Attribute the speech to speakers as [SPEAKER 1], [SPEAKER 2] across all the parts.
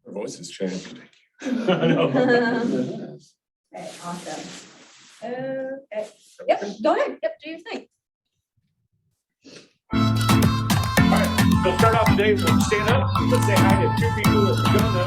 [SPEAKER 1] Her voice has changed.
[SPEAKER 2] I know.
[SPEAKER 3] Okay, awesome. Okay, yep, go ahead, yep, do your thing.
[SPEAKER 2] All right, we'll start off today. We'll stand up. Let's say hi to two people that we don't know.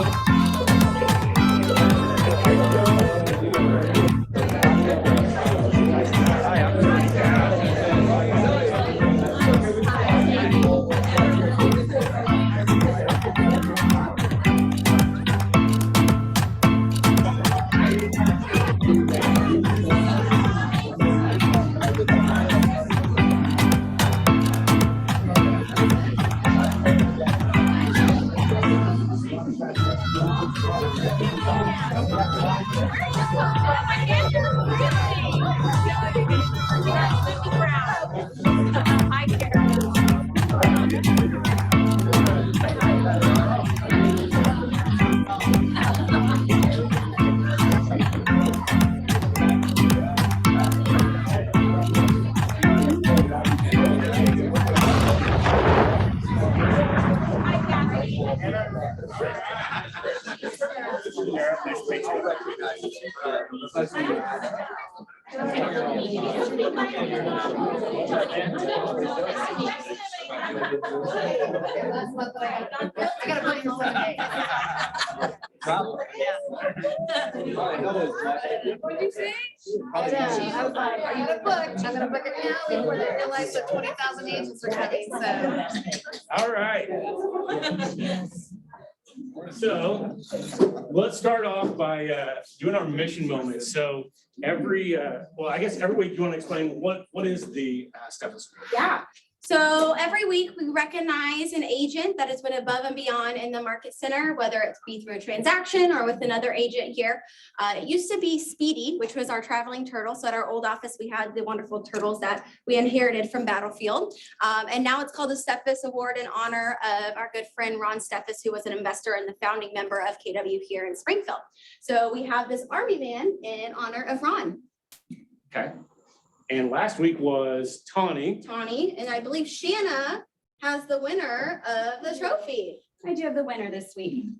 [SPEAKER 3] What'd you say? I was like, are you gonna book? I'm gonna book it now before they realize that 20,000 agents are coming, so.
[SPEAKER 2] All right. So let's start off by doing our mission moment. So well, I guess every week you want to explain what is the stethoscope?
[SPEAKER 4] Yeah. So every week we recognize an agent that has went above and beyond in the market center, whether it be through a transaction or with another agent here. It used to be Speedy, which was our traveling turtle. So at our old office, we had the wonderful turtles that we inherited from Battlefield. And now it's called the Steffes Award in honor of our good friend Ron Steffes, who was an investor and the founding member of KW here in Springfield. So we have this Army van in honor of Ron.
[SPEAKER 2] Okay. And last week was Tawny.
[SPEAKER 4] And I believe Shanna has the winner of the trophy.
[SPEAKER 5] I do have the winner this week.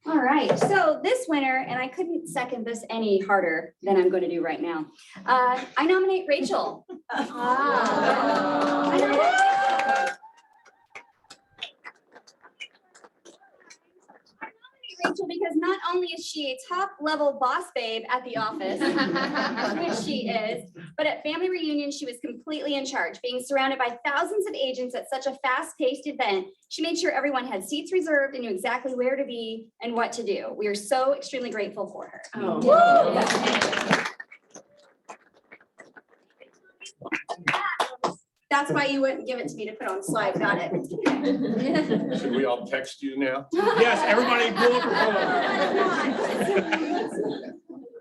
[SPEAKER 5] All right, so this winner, and I couldn't second this any harder than I'm going to do right now. I nominate Rachel. I nominate Rachel because not only is she a top level boss babe at the office, which she is, but at family reunion, she was completely in charge, being surrounded by thousands of agents at such a fast paced event. She made sure everyone had seats reserved and knew exactly where to be and what to do. We are so extremely grateful for her.
[SPEAKER 4] Oh. That's why you wouldn't give it to me to put on the slide. Got it.
[SPEAKER 1] Should we all text you now?
[SPEAKER 2] Yes, everybody pull up her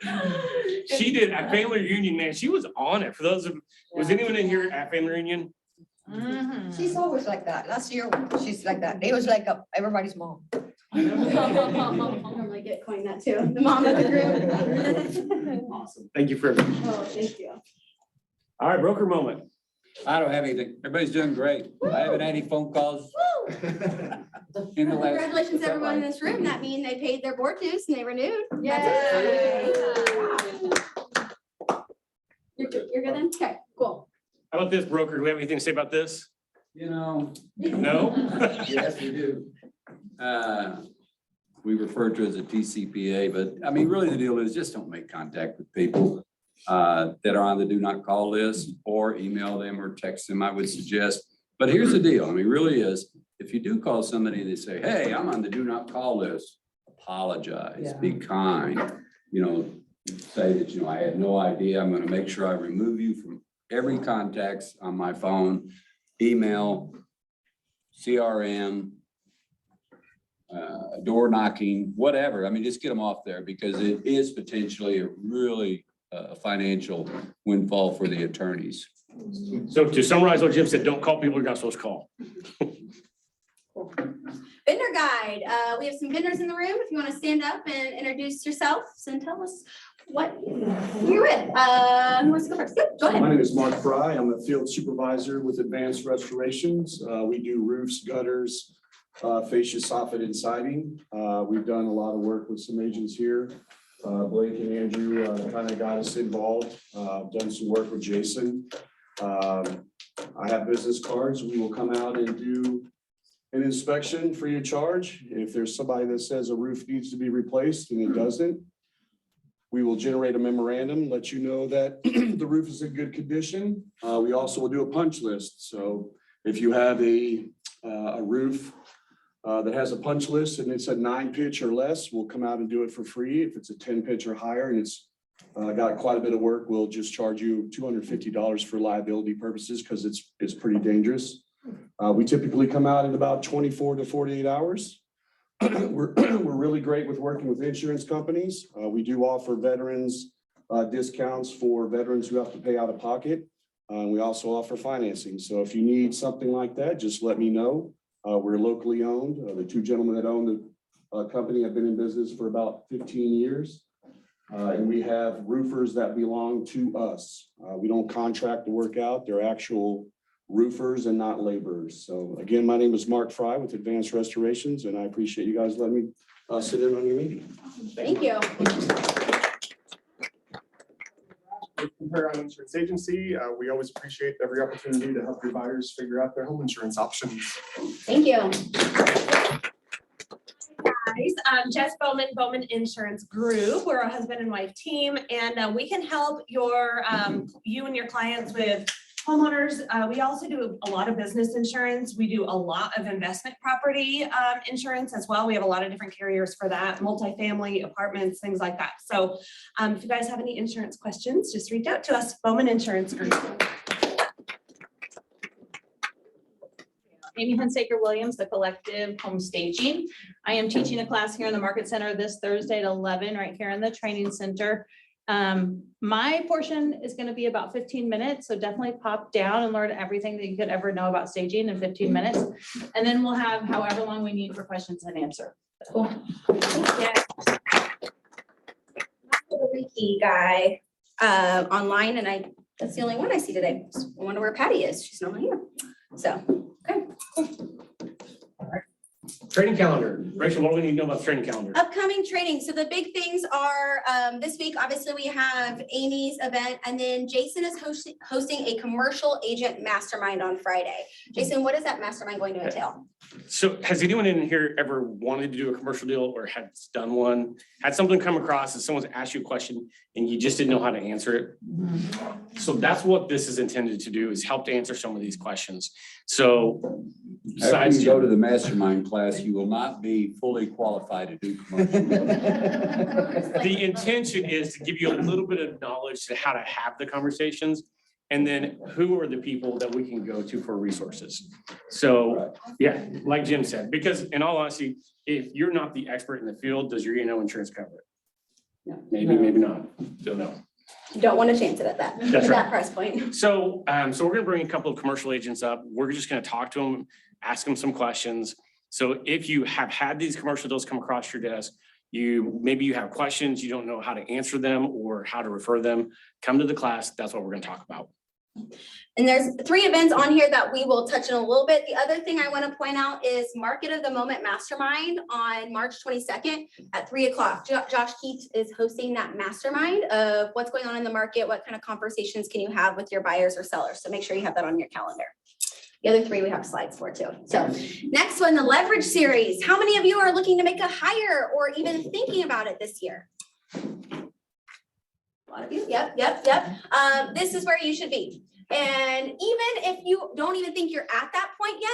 [SPEAKER 2] phone. She did at family reunion, man. She was on it. For those of, was anyone in here at family reunion?
[SPEAKER 3] She's always like that. Last year, she's like that. It was like everybody's mom.
[SPEAKER 4] I normally get coined that too. The mom of the group.
[SPEAKER 2] Awesome. Thank you for.
[SPEAKER 4] Oh, thank you.
[SPEAKER 2] All right, broker moment.
[SPEAKER 6] I don't have anything. Everybody's doing great. I haven't had any phone calls. In the last.
[SPEAKER 4] Congratulations, everyone in this room. That means they paid their board dues and they renewed.
[SPEAKER 3] Yay.
[SPEAKER 4] You're good then? Okay, cool.
[SPEAKER 2] How about this, broker? Do we have anything to say about this?
[SPEAKER 6] You know,
[SPEAKER 2] No?
[SPEAKER 6] yes, we do. We refer to it as a TCPA, but I mean, really the deal is just don't make contact with people that are on the do not call list, or email them or text them, I would suggest. But here's the deal. I mean, really is, if you do call somebody, they say, hey, I'm on the do not call list, apologize, be kind, say that, I had no idea. I'm going to make sure I remove you from every contacts on my phone, email, CRM, door knocking, whatever. I mean, just get them off there, because it is potentially a really financial windfall for the attorneys.
[SPEAKER 2] So to summarize what Jim said, don't call people you're not supposed to call.
[SPEAKER 4] Vendor guide. We have some vendors in the room. If you want to stand up and introduce yourself and tell us what you're with. Who wants to go first? Yep, go ahead.
[SPEAKER 7] My name is Mark Fry. I'm a field supervisor with Advanced Restorations. We do roofs, gutters, fascia soffit and siding. We've done a lot of work with some agents here. Blake and Andrew kind of got us involved, done some work with Jason. I have business cards. We will come out and do an inspection free of charge. If there's somebody that says a roof needs to be replaced and it doesn't, we will generate a memorandum, let you know that the roof is in good condition. We also will do a punch list. So if you have a roof that has a punch list and it's a 9 pitch or less, we'll come out and do it for free. If it's a 10 pitch or higher and it's got quite a bit of work, we'll just charge you $250 for liability purposes because it's pretty dangerous. We typically come out in about 24 to 48 hours. We're really great with working with insurance companies. We do offer veterans discounts for veterans who have to pay out of pocket. We also offer financing. So if you need something like that, just let me know. We're locally owned. The two gentlemen that own the company have been in business for about 15 years. And we have roofers that belong to us. We don't contract the work out. They're actual roofers and not laborers. So again, my name is Mark Fry with Advanced Restorations, and I appreciate you guys letting me sit in on your meeting.
[SPEAKER 4] Thank you.
[SPEAKER 8] Compare Home Insurance Agency. We always appreciate every opportunity to help your buyers figure out their home insurance options.
[SPEAKER 4] Thank you.
[SPEAKER 9] Guys, Jess Bowman, Bowman Insurance Group. We're a husband and wife team, and we can help you and your clients with homeowners. We also do a lot of business insurance. We do a lot of investment property insurance as well. We have a lot of different carriers for that, multifamily apartments, things like that. So if you guys have any insurance questions, just reach out to us, Bowman Insurance Group.
[SPEAKER 10] Amy Hunsaker Williams, the Collective Home Staging. I am teaching a class here in the Market Center this Thursday at 11, right here in the training center. My portion is going to be about 15 minutes, so definitely pop down and learn everything that you could ever know about staging in 15 minutes. And then we'll have however long we need for questions and answer.
[SPEAKER 4] Cool. Ricky guy online, and that's the only one I see today. I wonder where Patty is. She's not here. So, okay.
[SPEAKER 2] Training calendar. Rachel, what do we need to know about the training calendar?
[SPEAKER 4] Upcoming training. So the big things are this week, obviously we have Amy's event, and then Jason is hosting a commercial agent mastermind on Friday. Jason, what is that mastermind going to entail?
[SPEAKER 2] So has anyone in here ever wanted to do a commercial deal or has done one? Had something come across and someone's asked you a question and you just didn't know how to answer it? So that's what this is intended to do, is help to answer some of these questions. So
[SPEAKER 6] After you go to the mastermind class, you will not be fully qualified to do commercial.
[SPEAKER 2] the intention is to give you a little bit of knowledge to how to have the conversations. And then who are the people that we can go to for resources? So, yeah, like Jim said, because in all honesty, if you're not the expert in the field, does your E&O insurance cover it?
[SPEAKER 4] No.
[SPEAKER 2] Maybe, maybe not. Don't know.
[SPEAKER 4] You don't want to chance it at that,
[SPEAKER 2] That's
[SPEAKER 4] at
[SPEAKER 2] right.
[SPEAKER 4] that price point.
[SPEAKER 2] So, so we're gonna bring a couple of commercial agents up. We're just gonna talk to them, ask them some questions. So if you have had these commercial deals come across your desk, maybe you have questions, you don't know how to answer them or how to refer them, come to the class. That's what we're gonna talk about.
[SPEAKER 4] And there's 3 events on here that we will touch on a little bit. The other thing I want to point out is Market of the Moment Mastermind on March 22nd at 3 o'clock. Josh Keats is hosting that mastermind of what's going on in the market, what kind of conversations can you have with your buyers or sellers. So make sure you have that on your calendar. The other 3 we have slides for too. So next one, the Leverage Series. How many of you are looking to make a hire or even thinking about it this year? A lot of you, yep. This is where you should be. And even if you don't even think you're at that point yet,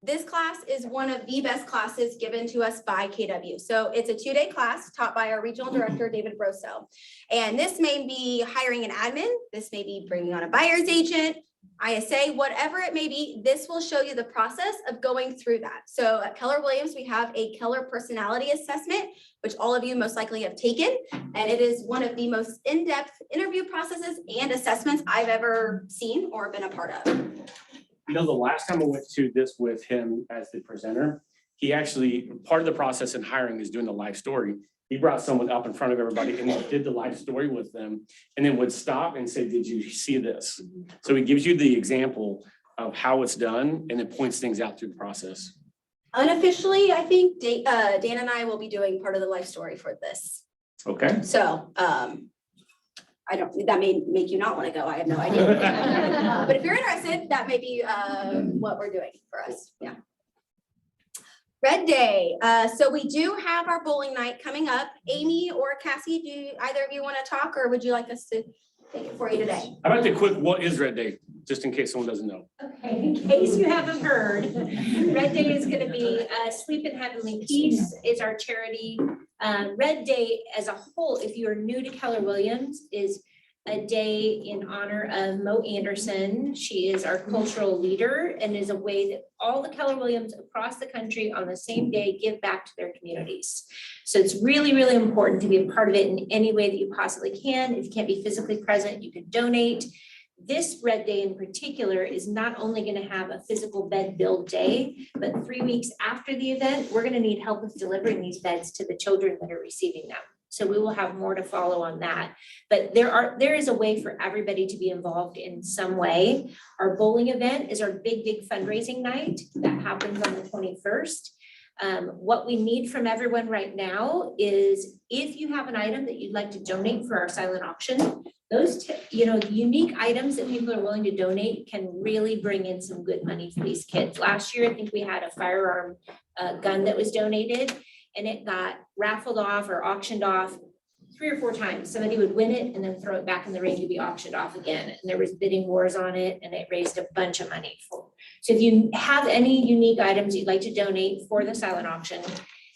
[SPEAKER 4] this class is one of the best classes given to us by KW. So it's a 2-day class taught by our regional director, David Broso. And this may be hiring an admin. This may be bringing on a buyer's agent, ISA, whatever it may be. This will show you the process of going through that. So at Keller Williams, we have a Keller personality assessment, which all of you most likely have taken. And it is one of the most in-depth interview processes and assessments I've ever seen or been a part of.
[SPEAKER 2] You know, the last time I went to this with him as the presenter, he actually, part of the process in hiring is doing the life story. He brought someone up in front of everybody and did the life story with them and then would stop and say, did you see this? So he gives you the example of how it's done and it points things out through the process.
[SPEAKER 4] Unofficially, I think Dan and I will be doing part of the life story for this.
[SPEAKER 2] Okay.
[SPEAKER 4] So, that may make you not want to go. I have no idea. But if you're interested, that may be, what we're doing for us. Yeah. Red Day. So we do have our bowling night coming up. Amy or Cassie, do either of you want to talk, or would you like us to take it for you today?
[SPEAKER 2] How about the quick, what is Red Day? Just in case someone doesn't know.
[SPEAKER 11] Okay, in case you haven't heard, Red Day is gonna be Sleep in Heavenly Peace is our charity. Red Day as a whole, if you are new to Keller Williams, is a day in honor of Mo Anderson. She is our cultural leader and is a way that all the Keller Williams across the country on the same day give back to their communities. So it's really, really important to be a part of it in any way that you possibly can. If you can't be physically present, you can donate. This Red Day in particular is not only going to have a physical bed build day, but 3 weeks after the event, we're going to need help with delivering these beds to the children that are receiving them. So we will have more to follow on that. But there is a way for everybody to be involved in some way. Our bowling event is our big fundraising night that happens on the 21st. What we need from everyone right now is if you have an item that you'd like to donate for our silent auction, those, unique items that people are willing to donate can really bring in some good money for these kids. Last year, I think we had a firearm gun that was donated, and it got raffled off or auctioned off 3 or 4 times. Somebody would win it and then throw it back in the ring to be auctioned off again. And there was bidding wars on it, and it raised a bunch of money. So if you have any unique items you'd like to donate for the silent auction,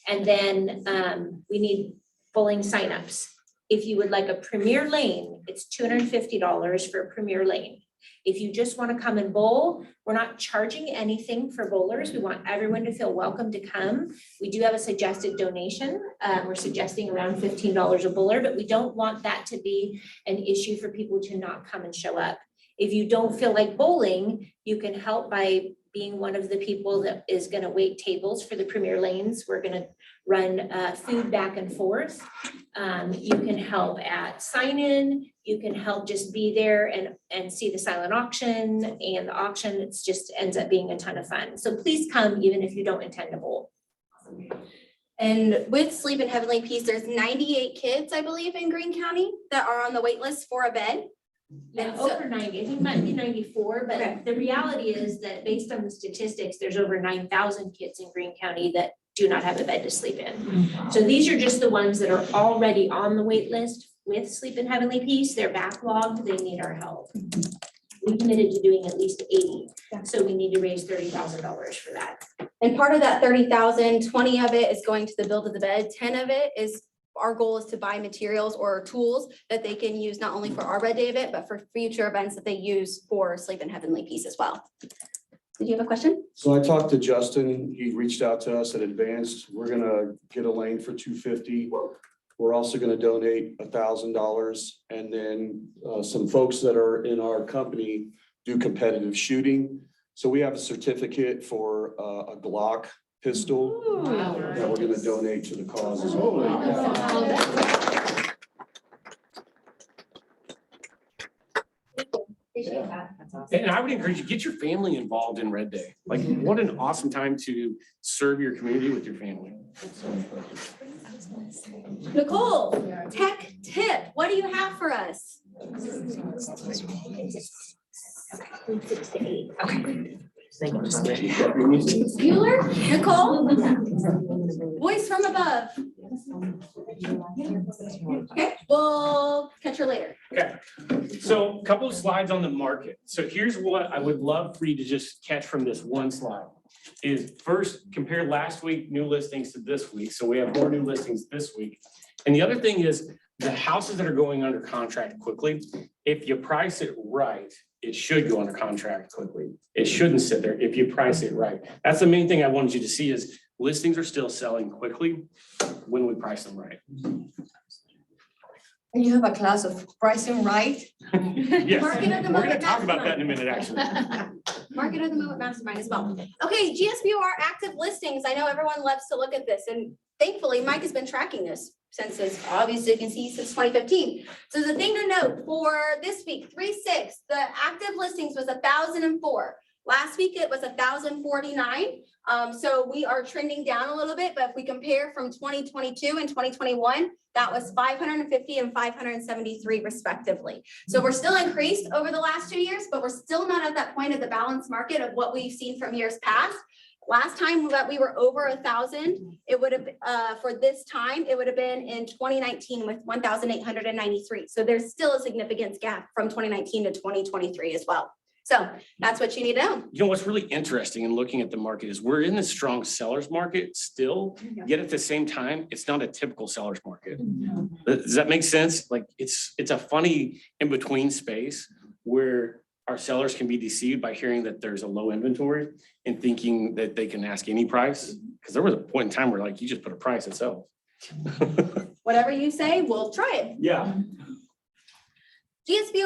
[SPEAKER 11] and then we need bowling signups. If you would like a premier lane, it's $250 for a premier lane. If you just want to come and bowl, we're not charging anything for bowlers. We want everyone to feel welcome to come. We do have a suggested donation. We're suggesting around $15 a bowler, but we don't want that to be an issue for people to not come and show up. If you don't feel like bowling, you can help by being one of the people that is going to wait tables for the premier lanes. We're going to run food back and forth. You can help at sign-in. You can help just be there and see the silent auction and the auction. It's just ends up being a ton of fun. So please come even if you don't intend to bowl.
[SPEAKER 4] And with Sleep in Heavenly Peace, there's 98 kids, I believe, in Greene County that are on the wait list for a bed.
[SPEAKER 11] Yeah,
[SPEAKER 4] And so-
[SPEAKER 11] over 90, I think it might be 94, but
[SPEAKER 4] Okay.
[SPEAKER 11] the reality is that based on the statistics, there's over 9,000 kids in Greene County that do not have a bed to sleep in. So these are just the ones that are already on the wait list with Sleep in Heavenly Peace. They're backlogged, they need our help. We committed to doing at least 80, so we need to raise $30,000 for that.
[SPEAKER 4] And part of that 30,000, 20 of it is going to the build of the bed, 10 of it is, our goal is to buy materials or tools that they can use not only for our Red Day event, but for future events that they use for Sleep in Heavenly Peace as well. Did you have a question?
[SPEAKER 7] So I talked to Justin. He reached out to us at Advanced. We're gonna get a lane for $250. We're also gonna donate $1,000, and then some folks that are in our company do competitive shooting. So we have a certificate for a Glock pistol that we're gonna donate to the cause as well.
[SPEAKER 4] Appreciate that.
[SPEAKER 2] And I would encourage you, get your family involved in Red Day. Like, what an awesome time to serve your community with your family.
[SPEAKER 4] Nicole, tech tip, what do you have for us? Bueller, Nicole? Voice from above. Okay, we'll catch her later.
[SPEAKER 2] Okay, so a couple of slides on the market. So here's what I would love for you to just catch from this one slide. Is first, compare last week new listings to this week. So we have more new listings this week. And the other thing is the houses that are going under contract quickly, if you price it right, it should go under contract quickly. It shouldn't sit there if you price it right. That's the main thing I wanted you to see is listings are still selling quickly when we price them right.
[SPEAKER 3] And you have a class of pricing right?
[SPEAKER 2] Yes,
[SPEAKER 4] Market of the
[SPEAKER 2] we're gonna
[SPEAKER 4] moment
[SPEAKER 2] talk about that in a
[SPEAKER 4] mastermind.
[SPEAKER 2] minute, actually.
[SPEAKER 4] Market of the Moment Mastermind as well. Okay, GSBOR active listings. I know everyone loves to look at this, and thankfully Mike has been tracking this since, as obviously you can see, since 2015. So the thing to note for this week, 3/6, the active listings was 1,004. Last week it was 1,049. So we are trending down a little bit, but if we compare from 2022 and 2021, that was 550 and 573 respectively. So we're still increased over the last 2 years, but we're still not at that point of the balanced market of what we've seen from years past. Last time that we were over 1,000, it would have, for this time, it would have been in 2019 with 1,893. So there's still a significant gap from 2019 to 2023 as well. So that's what you need to know.
[SPEAKER 2] You know, what's really interesting in looking at the market is we're in the strong seller's market still, yet at the same time, it's not a typical seller's market. Does that make sense? Like, it's a funny in-between space where our sellers can be deceived by hearing that there's a low inventory and thinking that they can ask any price. Because there was a point in time where like, you just put a price itself.
[SPEAKER 4] Whatever you say, we'll try it.
[SPEAKER 2] Yeah.
[SPEAKER 4] GSB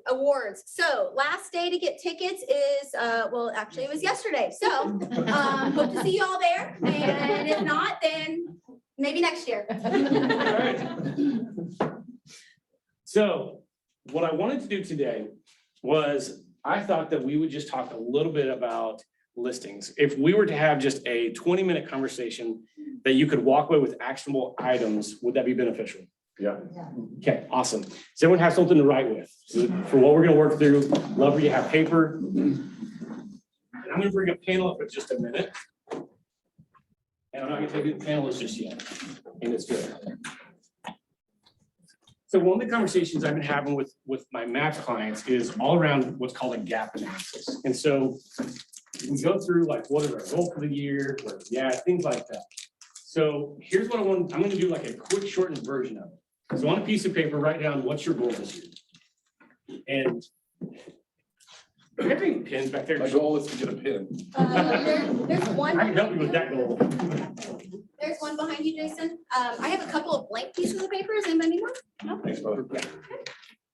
[SPEAKER 4] awards. So last day to get tickets is, well, actually it was yesterday. So hope to see you all there. And if not, then maybe next year.
[SPEAKER 2] So what I wanted to do today was I thought that we would just talk a little bit about listings. If we were to have just a 20-minute conversation that you could walk away with actionable items, would that be beneficial?
[SPEAKER 1] Yeah.
[SPEAKER 2] Okay, awesome. Does everyone have something to write with? So for what we're gonna work through, love for you to have paper. And I'm gonna bring a panel up in just a minute. And I'm not gonna take the panelists just yet, and it's good. So one of the conversations I've been having with my MAP clients is all around what's called a gap analysis. And so we go through like, what is our goal for the year? Things like that. So here's what I'm gonna do like a quick shortened version of it. So on a piece of paper, write down what's your goal this year. And do you have any pens back there?
[SPEAKER 1] My goal is to get a pin.
[SPEAKER 4] There's one.
[SPEAKER 2] I can help you with that goal.
[SPEAKER 4] There's one behind you, Jason. I have a couple of blank pieces of paper. Does anybody need one? No?
[SPEAKER 1] Thanks, brother.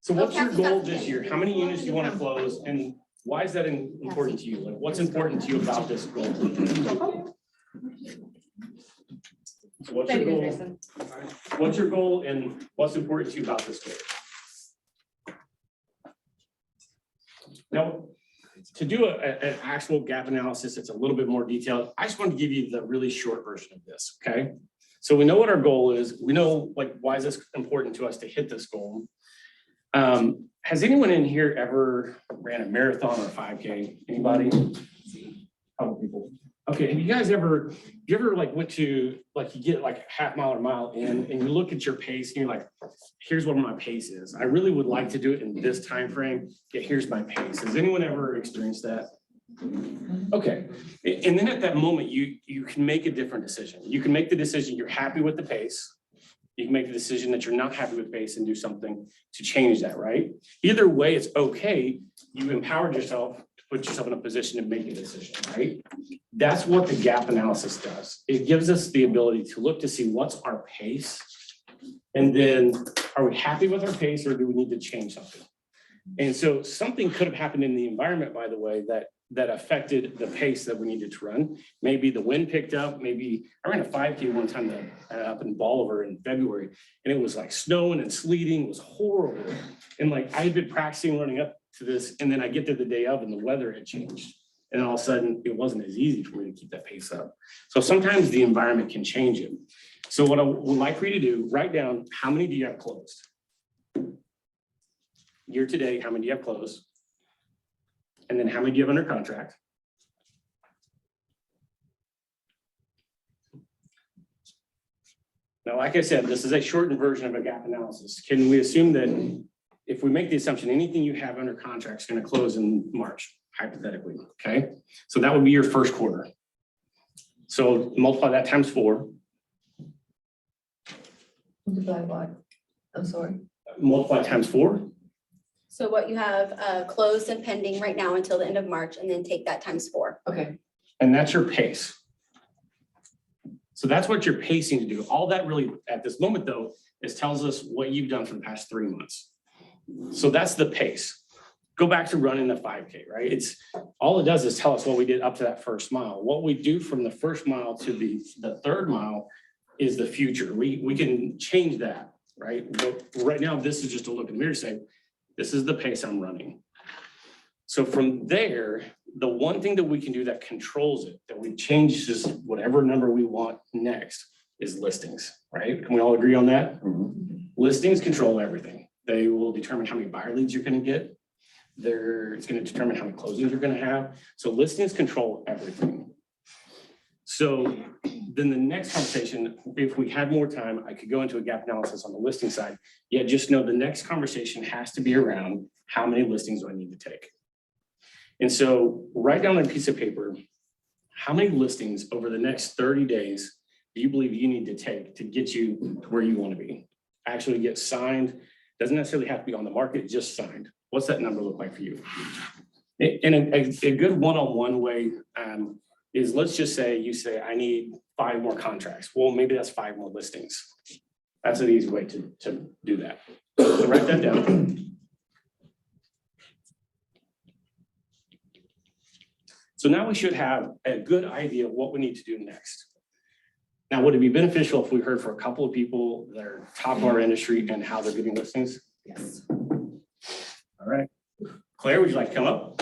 [SPEAKER 2] So what's your goal this year? How many units do you want to close and why is that important to you? Like what's important to you about this goal? So what's your goal? What's your goal and what's important to you about this goal? Now, to do an actual gap analysis, it's a little bit more detailed. I just want to give you the really short version of this, okay? So we know what our goal is. We know like, why is this important to us to hit this goal? Has anyone in here ever ran a marathon or 5K? Anybody? Couple people. Okay, have you guys ever, like went to, like you get like a half mile or mile in and you look at your pace and you're like, here's what my pace is. I really would like to do it in this time frame. Yeah, here's my pace. Has anyone ever experienced that? Okay, and then at that moment, you can make a different decision. You can make the decision you're happy with the pace. You can make the decision that you're not happy with pace and do something to change that, right? Either way, it's okay. You empowered yourself to put yourself in a position to make a decision, right? That's what the gap analysis does. It gives us the ability to look to see what's our pace. And then are we happy with our pace or do we need to change something? And so something could have happened in the environment, by the way, that affected the pace that we needed to run. Maybe the wind picked up, maybe I ran a 5K one time up in Bolivar in February, and it was like snowing and sleeting, it was horrible. And like I had been practicing running up to this, and then I get there the day of and the weather had changed. And all of a sudden it wasn't as easy for me to keep that pace up. So sometimes the environment can change it. So what I would like for you to do, write down how many do you have closed? Year to date, how many do you have closed? And then how many do you have under contract? Now, like I said, this is a shortened version of a gap analysis. Can we assume that if we make the assumption, anything you have under contract is going to close in March, hypothetically, okay? So that would be your first quarter. So multiply that times 4.
[SPEAKER 3] Multiply what? I'm sorry.
[SPEAKER 2] Multiply times 4.
[SPEAKER 4] So what you have closed and pending right now until the end of March, and then take that times 4.
[SPEAKER 3] Okay.
[SPEAKER 2] And that's your pace. So that's what you're pacing to do. All that really at this moment though, is tells us what you've done for the past 3 months. So that's the pace. Go back to running the 5K, right? It's all it does is tell us what we did up to that first mile. What we do from the first mile to the third mile is the future. We can change that, right? But right now, this is just a look in the mirror say, this is the pace I'm running. So from there, the one thing that we can do that controls it, that we changes whatever number we want next is listings, right? Can we all agree on that? Listings control everything. They will determine how many buyer leads you're gonna get. It's gonna determine how many closings you're gonna have. So listings control everything. So then the next conversation, if we had more time, I could go into a gap analysis on the listing side. Yeah, just know the next conversation has to be around how many listings do I need to take? And so write down on a piece of paper, how many listings over the next 30 days do you believe you need to take to get you to where you want to be? Actually get signed, doesn't necessarily have to be on the market, just signed. What's that number look like for you? And a good one-on-one way is, let's just say you say, I need 5 more contracts. Well, maybe that's 5 more listings. That's an easy way to do that. So write that down. So now we should have a good idea of what we need to do next. Now, would it be beneficial if we heard from a couple of people that are top of our industry and how they're getting listings? Yes. All right. Claire, would you like to come up?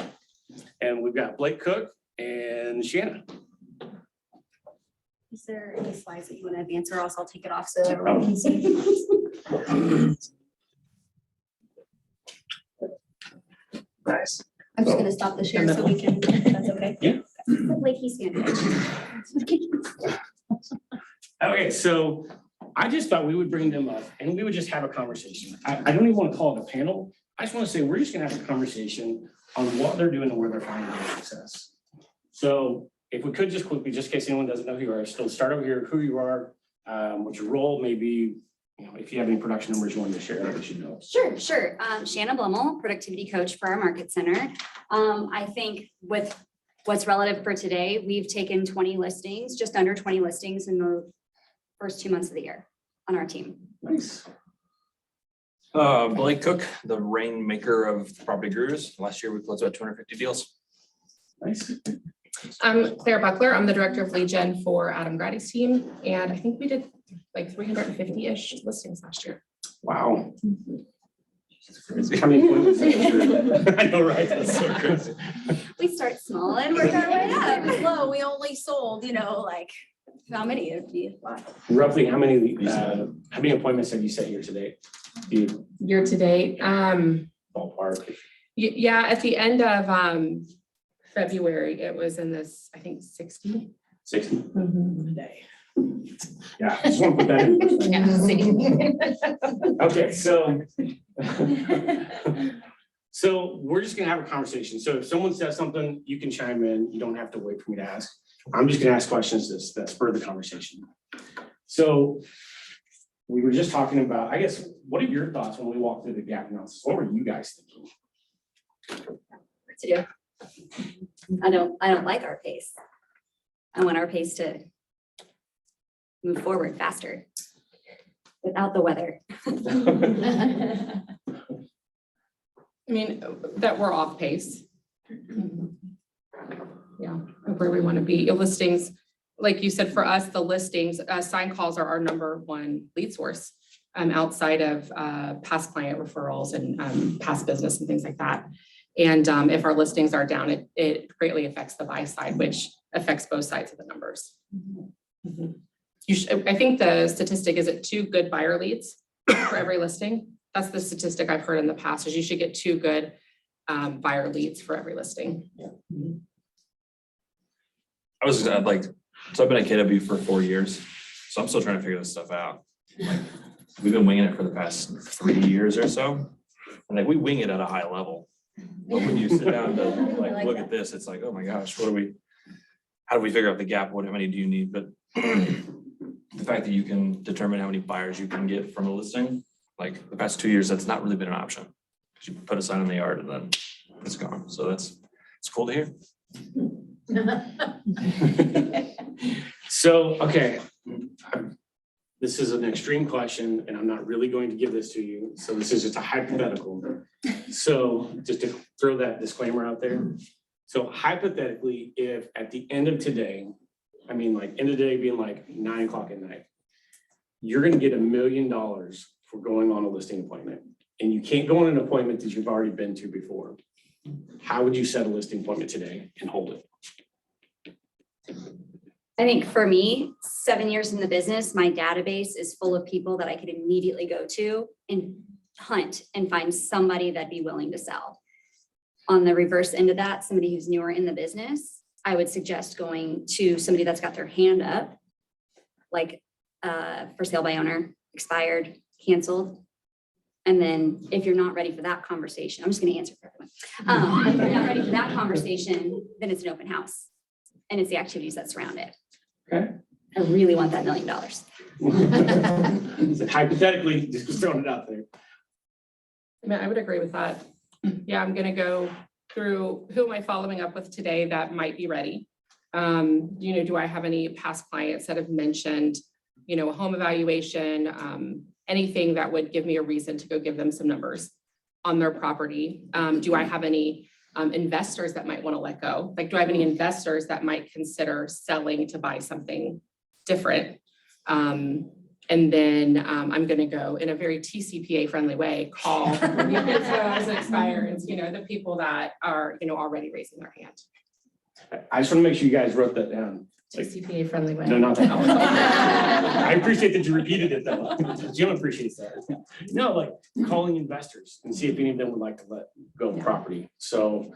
[SPEAKER 2] And we've got Blake Cook and Shanna.
[SPEAKER 4] Is there any slides that you want to advance, or else I'll take it off so everyone can see?
[SPEAKER 2] Nice.
[SPEAKER 4] I'm just gonna stop the share so we can, if that's okay.
[SPEAKER 2] Yeah.
[SPEAKER 4] Like he's standing.
[SPEAKER 2] Okay, so I just thought we would bring them up and we would just have a conversation. I don't even want to call it a panel. I just want to say, we're just gonna have a conversation on what they're doing and where they're finding their success. So if we could just quickly, just in case anyone doesn't know who you are, still start over here, who you are, what your role may be, you know, if you have any production numbers you want to share, that we should know.
[SPEAKER 5] Sure. Shanna Blummel, productivity coach for our market center. I think with what's relative for today, we've taken 20 listings, just under 20 listings in the first 2 months of the year on our team.
[SPEAKER 2] Nice.
[SPEAKER 12] Blake Cook, the rainmaker of Property Gurus. Last year we closed about 250 deals.
[SPEAKER 2] Nice.
[SPEAKER 13] I'm Claire Buckler. I'm the director of lead gen for Adam Grady's team, and I think we did like 350-ish listings last year.
[SPEAKER 2] Wow. That's crazy. How many appointments? I know, right? That's so crazy.
[SPEAKER 5] We start small and work our way up.
[SPEAKER 4] Low, we only sold, like, how many it'd be?
[SPEAKER 2] Roughly how many appointments have you set here today?
[SPEAKER 13] Year to date,
[SPEAKER 2] Ballpark.
[SPEAKER 13] yeah, at the end of February, it was in this, I think 60.
[SPEAKER 2] 60.
[SPEAKER 13] A day.
[SPEAKER 2] Yeah, I just want to put that in. Okay, so we're just gonna have a conversation. So if someone says something, you can chime in. You don't have to wait for me to ask. I'm just gonna ask questions that spur the conversation. So we were just talking about, I guess, what are your thoughts when we walked through the gap analysis? What were you guys thinking?
[SPEAKER 5] What to do? I don't like our pace. I want our pace to move forward faster without the weather.
[SPEAKER 13] I mean, that we're off pace. Yeah, of where we want to be. Listings, like you said, for us, the listings, sign calls are our #1 lead source outside of past client referrals and past business and things like that. And if our listings are down, it greatly affects the buy side, which affects both sides of the numbers. I think the statistic is 2 good buyer leads for every listing. That's the statistic I've heard in the past, is you should get 2 good buyer leads for every listing.
[SPEAKER 12] So I've been at KW for 4 years, so I'm still trying to figure this stuff out. Like, we've been winging it for the past 3 years or so. And like, we wing it at a high level. But when you sit down to look at this, it's like, oh my gosh, how do we figure out the gap? How many do you need? But the fact that you can determine how many buyers you can get from a listing, like the past 2 years, that's not really been an option. Because you put a sign in the yard and then it's gone. So it's cool to hear.
[SPEAKER 2] So, okay, this is an extreme question and I'm not really going to give this to you. So this is just a hypothetical. So just to throw that disclaimer out there. So hypothetically, if at the end of today, I mean, like end of the day being like 9 o'clock at night, you're going to get $1 million for going on a listing appointment, and you can't go on an appointment that you've already been to before. how would you set a listing appointment today and hold it?
[SPEAKER 5] I think for me, 7 years in the business, my database is full of people that I could immediately go to and hunt and find somebody that'd be willing to sell. On the reverse end of that, somebody who's newer in the business, I would suggest going to somebody that's got their hand up, like for sale by owner, expired, canceled. And then if you're not ready for that conversation, I'm just gonna answer for everyone. If you're not ready for that conversation, then it's an open house. And it's the activities that surround it.
[SPEAKER 2] Okay.
[SPEAKER 5] I really want that $1 million.
[SPEAKER 2] Hypothetically, just throwing it out there.
[SPEAKER 13] I mean, I would agree with that. Yeah, I'm gonna go through, who am I following up with today that might be ready? Do I have any past clients that have mentioned, a home evaluation, anything that would give me a reason to go give them some numbers on their property? Do I have any investors that might want to let go? Like, do I have any investors that might consider selling to buy something different? And then I'm going to go in a very TCPA friendly way, call new business expireds, the people that are, already raising their hand.
[SPEAKER 2] I just want to make sure you guys wrote that down.
[SPEAKER 13] TCPA friendly way.
[SPEAKER 2] No, not that. I appreciate that you repeated it though. Jim appreciates that. No, like calling investors and see if any of them would like to let go of property. So,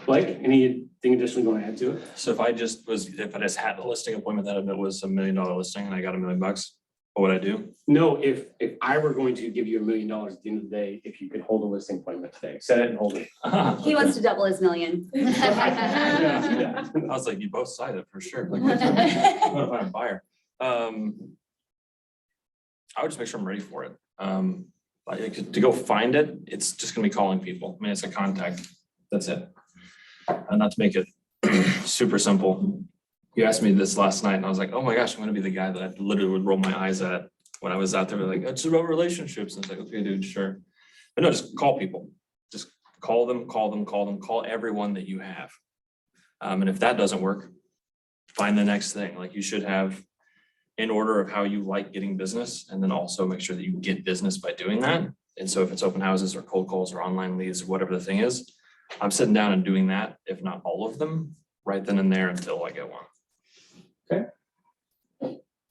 [SPEAKER 2] Blake, anything additional you want to add to it?
[SPEAKER 12] So if I just had a listing appointment that it was $1 million listing and I got $1 million, what would I do?
[SPEAKER 2] No, if I were going to give you $1 million at the end of the day, if you could hold a listing appointment today, set it and hold it.
[SPEAKER 5] He wants to double his $1 million.
[SPEAKER 2] Yeah.
[SPEAKER 12] I was like, you both side it for sure. Like, what if I'm a buyer? I would just make sure I'm ready for it. Like, to go find it, it's just gonna be calling people. I mean, it's a contact. That's it. And not to make it super simple. You asked me this last night and I was like, oh my gosh, I'm gonna be the guy that I literally would roll my eyes at when I was out there, like, it's about relationships. And it's like, okay, dude, sure. But no, just call people. Just call them, call everyone that you have. And if that doesn't work, find the next thing. Like, you should have in order of how you like getting business, and then also make sure that you get business by doing that. And so if it's open houses or cold calls or online leads or whatever the thing is, I'm sitting down and doing that, if not all of them, right then and there until I get one.
[SPEAKER 2] Okay.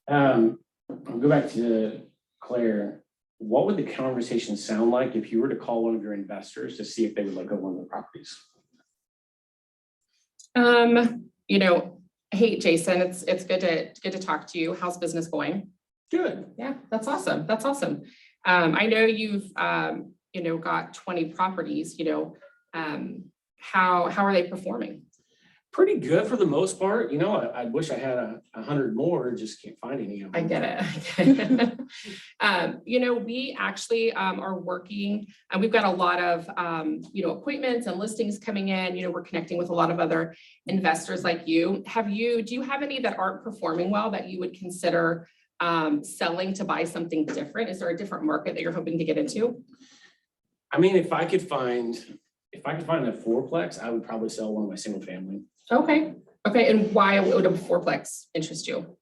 [SPEAKER 2] I'll go back to Claire. What would the conversation sound like if you were to call one of your investors to see if they would let go of one of the properties?
[SPEAKER 13] Hey, Jason, it's good to talk to you. How's business going?
[SPEAKER 2] Good.
[SPEAKER 13] Yeah, that's awesome. That's awesome. I know you've got 20 properties, how are they performing?
[SPEAKER 2] Pretty good for the most part. I wish I had 100 more, just can't find any of them.
[SPEAKER 13] I get it. We actually are working, and we've got a lot of, appointments and listings coming in. We're connecting with a lot of other investors like you. Do you have any that aren't performing well that you would consider selling to buy something different? Is there a different market that you're hoping to get into?
[SPEAKER 2] I mean, if I could find a fourplex, I would probably sell one of my single family.
[SPEAKER 13] Okay. And why would a fourplex interest you?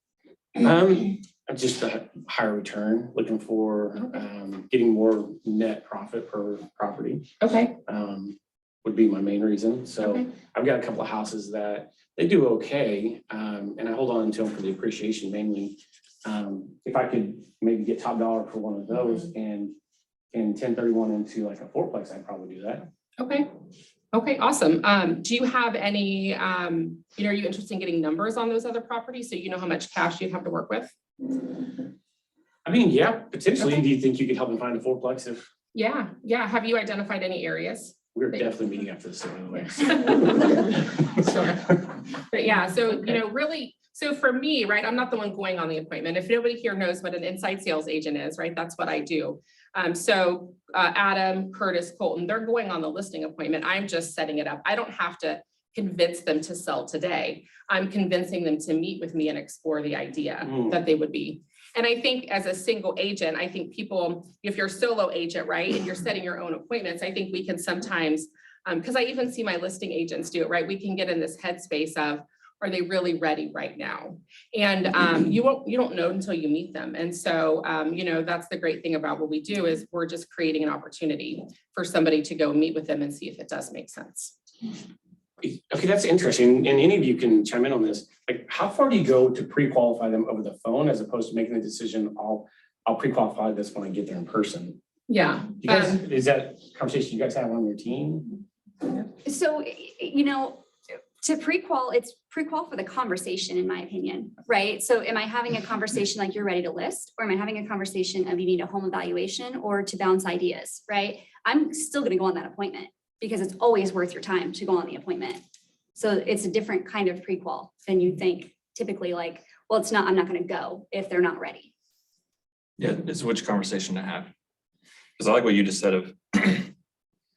[SPEAKER 2] Just a higher return, looking for getting more net profit per property.
[SPEAKER 13] Okay.
[SPEAKER 2] Would be my main reason. So
[SPEAKER 13] Okay.
[SPEAKER 2] I've got a couple of houses that they do okay, and I hold on to them for the appreciation mainly. If I could maybe get top dollar for one of those and 1031 into like a fourplex, I'd probably do that.
[SPEAKER 13] Okay, awesome. Do you have any, are you interested in getting numbers on those other properties so you know how much cash you'd have to work with?
[SPEAKER 2] I mean, yeah, potentially. Okay. Do you think you could help me find a fourplex if?
[SPEAKER 13] Yeah. Have you identified any areas?
[SPEAKER 2] We're definitely meeting after this anyway.
[SPEAKER 13] Sure. But yeah, so, really, so for me, right, I'm not the one going on the appointment. If nobody here knows what an inside sales agent is, right, that's what I do. Adam, Curtis, Colton, they're going on the listing appointment. I'm just setting it up. I don't have to convince them to sell today. I'm convincing them to meet with me and explore the idea that they would be. And I think as a single agent, I think people, if you're a solo agent, right, and you're setting your own appointments, I think we can sometimes, because I even see my listing agents do it, right? We can get in this headspace of, are they really ready right now? And you don't know until you meet them. And so, you know, that's the great thing about what we do is we're just creating an opportunity for somebody to go meet with them and see if it does make sense.
[SPEAKER 2] Okay, that's interesting. And any of you can chime in on this. Like, how far do you go to pre-qualify them over the phone as opposed to making the decision, I'll pre-qualify this when I get there in person?
[SPEAKER 13] Yeah.
[SPEAKER 2] You guys, is that conversation you guys have on your team?
[SPEAKER 5] So, you know, to pre-qual, it's pre-qual for the conversation, in my opinion, right? So am I having a conversation like you're ready to list, or am I having a conversation of you need a home evaluation or to bounce ideas, right? I'm still gonna go on that appointment because it's always worth your time to go on the appointment. So it's a different kind of pre-qual than you think typically, like, well, it's not, I'm not gonna go if they're not ready.
[SPEAKER 12] Yeah, it's which conversation to have. Because I like what you just said of,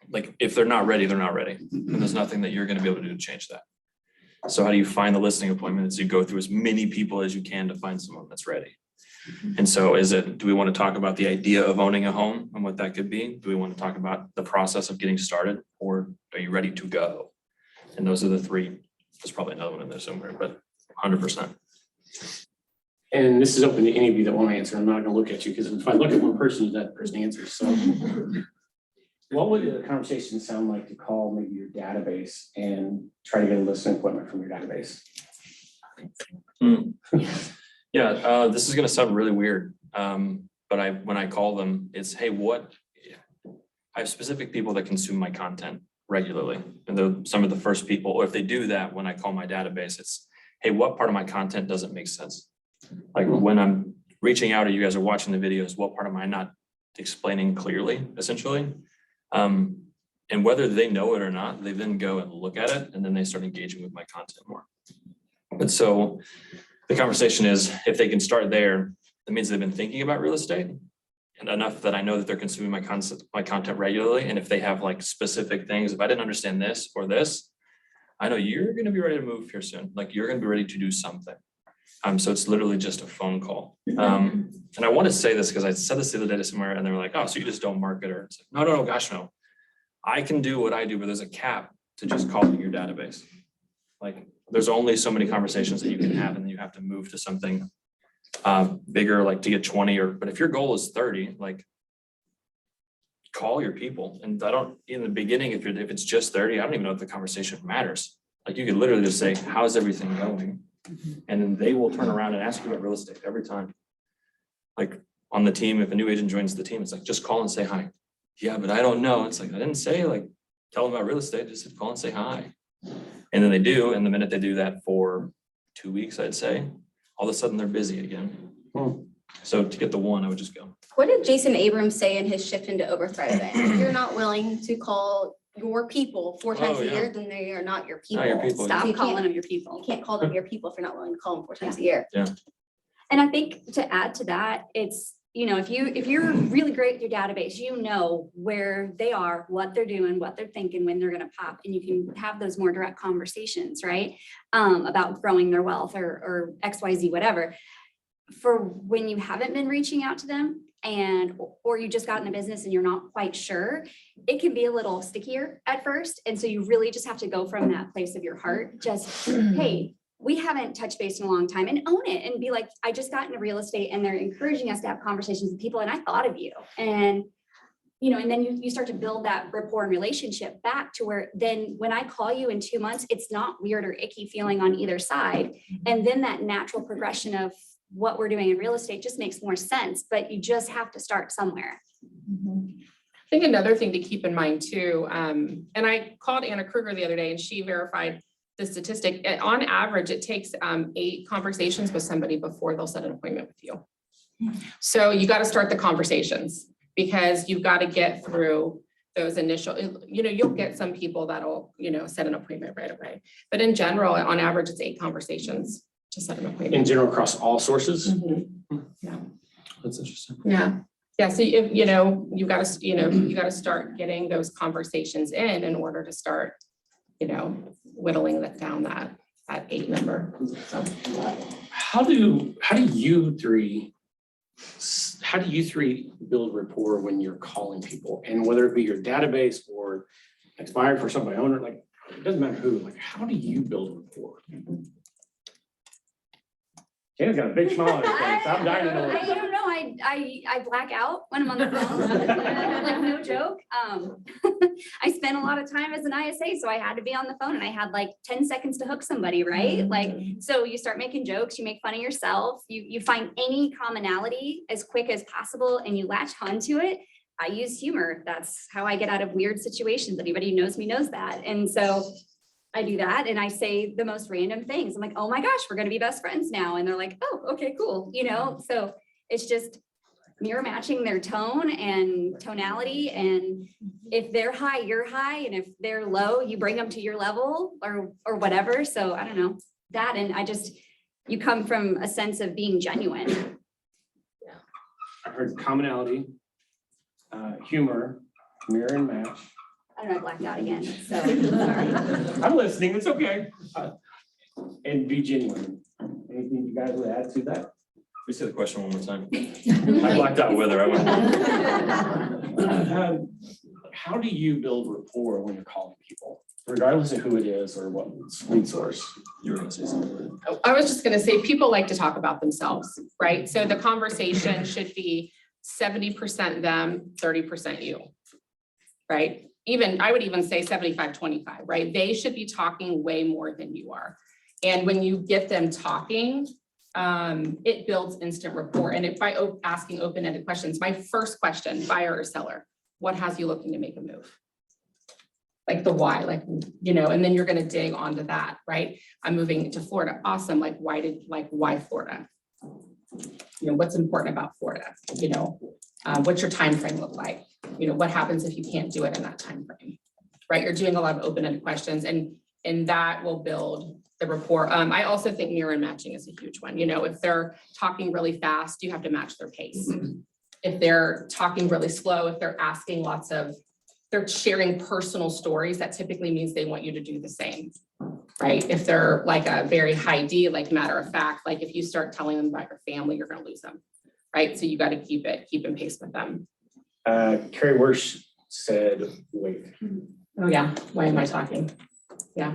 [SPEAKER 12] like, if they're not ready, they're not ready. And there's nothing that you're gonna be able to do to change that. So how do you find the listing appointments? You go through as many people as you can to find someone that's ready. And so do we want to talk about the idea of owning a home and what that could be? Do we want to talk about the process of getting started, or are you ready to go? And those are the three. There's probably another one in there somewhere, but 100%.
[SPEAKER 2] And this is open to any of you that want to answer. I'm not gonna look at you because if I look at one person, that person answers. So what would the conversation sound like to call maybe your database and try to get a listing appointment from your database?
[SPEAKER 12] Yeah, this is gonna sound really weird. But when I call them, it's, hey, I have specific people that consume my content regularly. And some of the first people, or if they do that, when I call my database, it's, hey, what part of my content doesn't make sense? Like when I'm reaching out or you guys are watching the videos, what part am I not explaining clearly, essentially? And whether they know it or not, they then go and look at it and then they start engaging with my content more. And so the conversation is, if they can start there, that means they've been thinking about real estate and enough that I know that they're consuming my content regularly. And if they have like specific things, if I didn't understand this or this, I know you're going to be ready to move here soon. Like you're going to be ready to do something. So it's literally just a phone call. And I want to say this because I said this the other day to somewhere and they were like, oh, so you just don't market her. It's like, no, gosh, no. I can do what I do, but there's a cap to just calling your database. Like there's only so many conversations that you can have and then you have to move to something bigger, like to get 20 but if your goal is 30, like call your people. And in the beginning, if it's just 30, I don't even know if the conversation matters. Like you could literally just say, how's everything going? And then they will turn around and ask you about real estate every time. Like on the team, if a new agent joins the team, it's like, just call and say hi. Yeah, but I don't know. It's like, I didn't say like, tell them about real estate, just said, call and say hi. And then they do. And the minute they do that for 2 weeks, I'd say, all of a sudden they're busy again. So to get the one, I would just go.
[SPEAKER 4] What did Jason Abrams say in his shift into overthrow event? If you're not willing to call your people 4 times a year, then they are not your people.
[SPEAKER 12] Not your people.
[SPEAKER 5] Stop
[SPEAKER 4] You
[SPEAKER 5] calling
[SPEAKER 4] can't-
[SPEAKER 5] them your people.
[SPEAKER 4] You can't call them your people if you're not willing to call them 4 times a year.
[SPEAKER 12] Yeah.
[SPEAKER 5] And I think to add to that, it's, you know, if you're really great with your database, you know where they are, what they're doing, what they're thinking, when they're gonna pop, and you can have those more direct conversations, right? About growing their wealth or XYZ, whatever. For when you haven't been reaching out to them or you just got in a business and you're not quite sure, it can be a little stickier at first. And so you really just have to go from that place of your heart, just, hey, we haven't touched base in a long time, and own it and be like, I just got into real estate and they're encouraging us to have conversations with people and I thought of you. And, you know, and then you start to build that rapport and relationship back to where then when I call you in 2 months, it's not weird or icky feeling on either side. And then that natural progression of what we're doing in real estate just makes more sense, but you just have to start somewhere.
[SPEAKER 13] I think another thing to keep in mind too, and I called Anna Kruger the other day and she verified the statistic. On average, it takes 8 conversations with somebody before they'll set an appointment with you. So you got to start the conversations because you've got to get through those initial, you know, you'll get some people that'll, you know, set an appointment right away. But in general, on average, it's 8 conversations to set an appointment.
[SPEAKER 2] In general, across all sources?
[SPEAKER 13] Yeah.
[SPEAKER 12] That's interesting.
[SPEAKER 13] Yeah. Yeah. So if, you know, you got to start getting those conversations in order to start, you know, whittling that down that 8 number. So.
[SPEAKER 2] How do you three build rapport when you're calling people, and whether it be your database or expired for somebody owner, like it doesn't matter who, like how do you build rapport? Shannon's got a big smile on her face. I'm dying to know.
[SPEAKER 5] I don't know, I black out when I'm on the phone, like, no joke. I spent a lot of time as an ISA, so I had to be on the phone and I had like 10 seconds to hook somebody, right? Like, so you start making jokes, you make fun of yourself, you find any commonality as quick as possible and you latch onto it. I use humor. That's how I get out of weird situations. Anybody who knows me knows that. And so I do that and I say the most random things. I'm like, oh my gosh, we're gonna be best friends now. And they're like, oh, okay, cool. You know, so it's just mirror matching their tone and tonality. And if they're high, you're high. And if they're low, you bring them to your level or whatever. So I don't know that. And you come from a sense of being genuine.
[SPEAKER 2] I heard commonality, humor, mirror and match.
[SPEAKER 5] I don't know, I blacked out again, so sorry.
[SPEAKER 2] I'm listening, it's okay. And be genuine. Anything you guys would add to that?
[SPEAKER 12] We say the question one more time. I blacked out with her.
[SPEAKER 2] How do you build rapport when you're calling people, regardless of who it is or what lead source?
[SPEAKER 12] You were gonna say something.
[SPEAKER 13] I was just gonna say, people like to talk about themselves, right? So the conversation should be 70% them, 30% you, right? I would even say 75-25, right? They should be talking way more than you are. And when you get them talking, it builds instant rapport. And by asking open-ended questions, my first question, buyer or seller, what has you looking to make a move? Like the why, like, you know, and then you're gonna dig onto that, right? I'm moving to Florida. Awesome. Like, why Florida? You know, what's important about Florida? You know, what's your time frame look like? You know, what happens if you can't do it in that time frame, right? You're doing a lot of open-ended questions and that will build the rapport. I also think mirror and matching is a huge one. You know, if they're talking really fast, you have to match their pace. If they're talking really slow, if they're asking they're sharing personal stories, that typically means they want you to do the same, right? If they're like a very high D, like matter of fact, like if you start telling them about your family, you're gonna lose them, right? So you got to keep in pace with them.
[SPEAKER 2] Carrie Wersch said, wait.
[SPEAKER 13] Oh yeah, why am I talking? Yeah,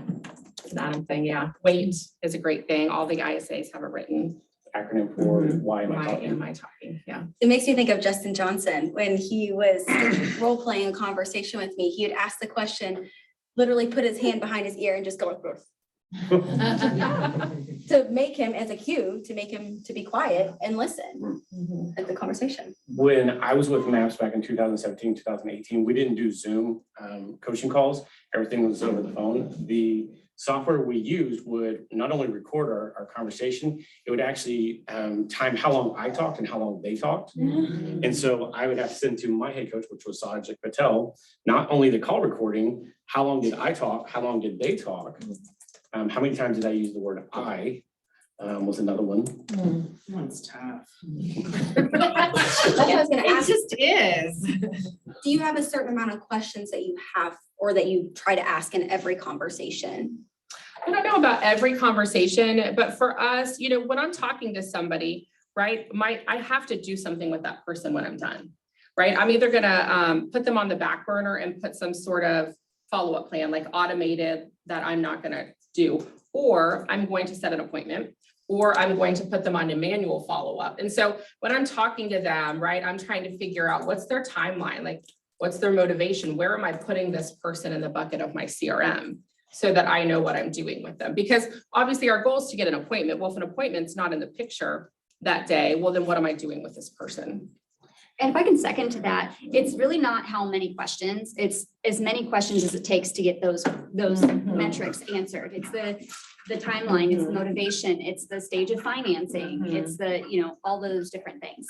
[SPEAKER 13] it's an Adam thing, yeah. Wait is a great thing. All the ISAs have it written.
[SPEAKER 2] Acronym for why am I
[SPEAKER 13] Why
[SPEAKER 2] talking?
[SPEAKER 13] am I talking? Yeah.
[SPEAKER 4] It makes me think of Justin Johnson when he was role playing a conversation with me. He would ask the question, literally put his hand behind his ear and just go like this. To make him as a cue, to make him to be quiet and listen at the conversation.
[SPEAKER 2] When I was with MAPS back in 2017, 2018, we didn't do Zoom coaching calls. Everything was over the phone. The software we used would not only record our conversation, it would actually time how long I talked and how long they talked. And so I would have to send to my head coach, which was Sajik Patel, not only the call recording, how long did I talk, how long did they talk? How many times did I use the word I? Was another one.
[SPEAKER 11] That's tough.
[SPEAKER 4] That's what I was gonna ask.
[SPEAKER 11] It just is.
[SPEAKER 4] Do you have a certain amount of questions that you have or that you try to ask in every conversation?
[SPEAKER 13] I don't know about every conversation, but for us, you know, when I'm talking to somebody, right, I have to do something with that person when I'm done, right? I'm either gonna put them on the back burner and put some sort of follow-up plan, like automated, that I'm not gonna do, or I'm going to set an appointment, or I'm going to put them on a manual follow-up. And so when I'm talking to them, right, I'm trying to figure out what's their timeline, like what's their motivation? Where am I putting this person in the bucket of my CRM so that I know what I'm doing with them? Because obviously our goal is to get an appointment. Well, if an appointment's not in the picture that day, well, then what am I doing with this person?
[SPEAKER 5] And if I can second to that, it's really not how many questions, it's as many questions as it takes to get those metrics answered. It's the timeline, it's the motivation, it's the stage of financing, it's the, you know, all those different things.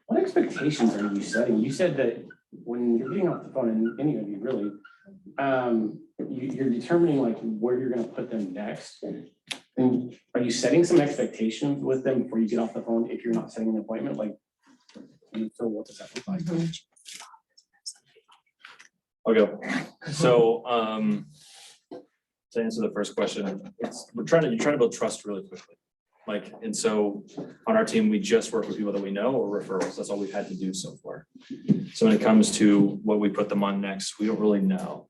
[SPEAKER 2] What expectations are you setting? You said that when you're getting off the phone, and any of you really, you're determining like where you're gonna put them next. And are you setting some expectations with them before you get off the phone if you're not setting an appointment? Like, so what does that look like?
[SPEAKER 12] I'll go. So, to answer the first question, you're trying to build trust really quickly. Like, and so on our team, we just work with people that we know or referrals. That's all we've had to do so far. So when it comes to what we put them on next, we don't really know.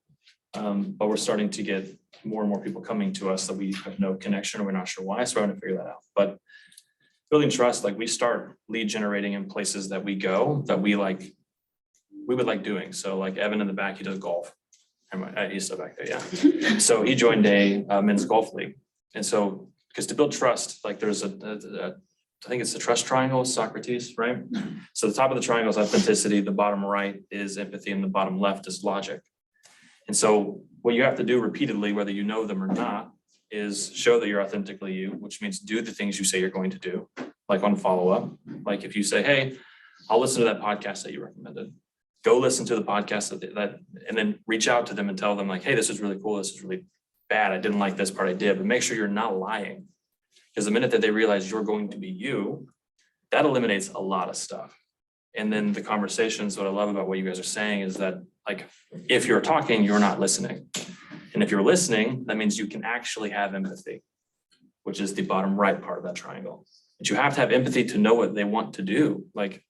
[SPEAKER 12] But we're starting to get more and more people coming to us that we have no connection, or we're not sure why, so we're trying to figure that out. But building trust, like we start lead generating in places that we go that we would like doing. So like Evan in the back, he does golf. He's still back there, yeah. So he joined a men's golf league. And so, because to build trust, like there's I think it's the trust triangle, Socrates, right? So the top of the triangle is authenticity, the bottom right is empathy, and the bottom left is logic. And so what you have to do repeatedly, whether you know them or not, is show that you're authentically you, which means do the things you say you're going to do, like on follow-up. Like if you say, hey, I'll listen to that podcast that you recommended. Go listen to the podcast and then reach out to them and tell them like, hey, this is really cool. This is really bad. I didn't like this part I did, but make sure you're not lying. Because the minute that they realize you're going to be you, that eliminates a lot of stuff. And then the conversations, what I love about what you guys are saying is that like, if you're talking, you're not listening. And if you're listening, that means you can actually have empathy, which is the bottom right part of that triangle. But you have to have empathy to know what they want to do. Like,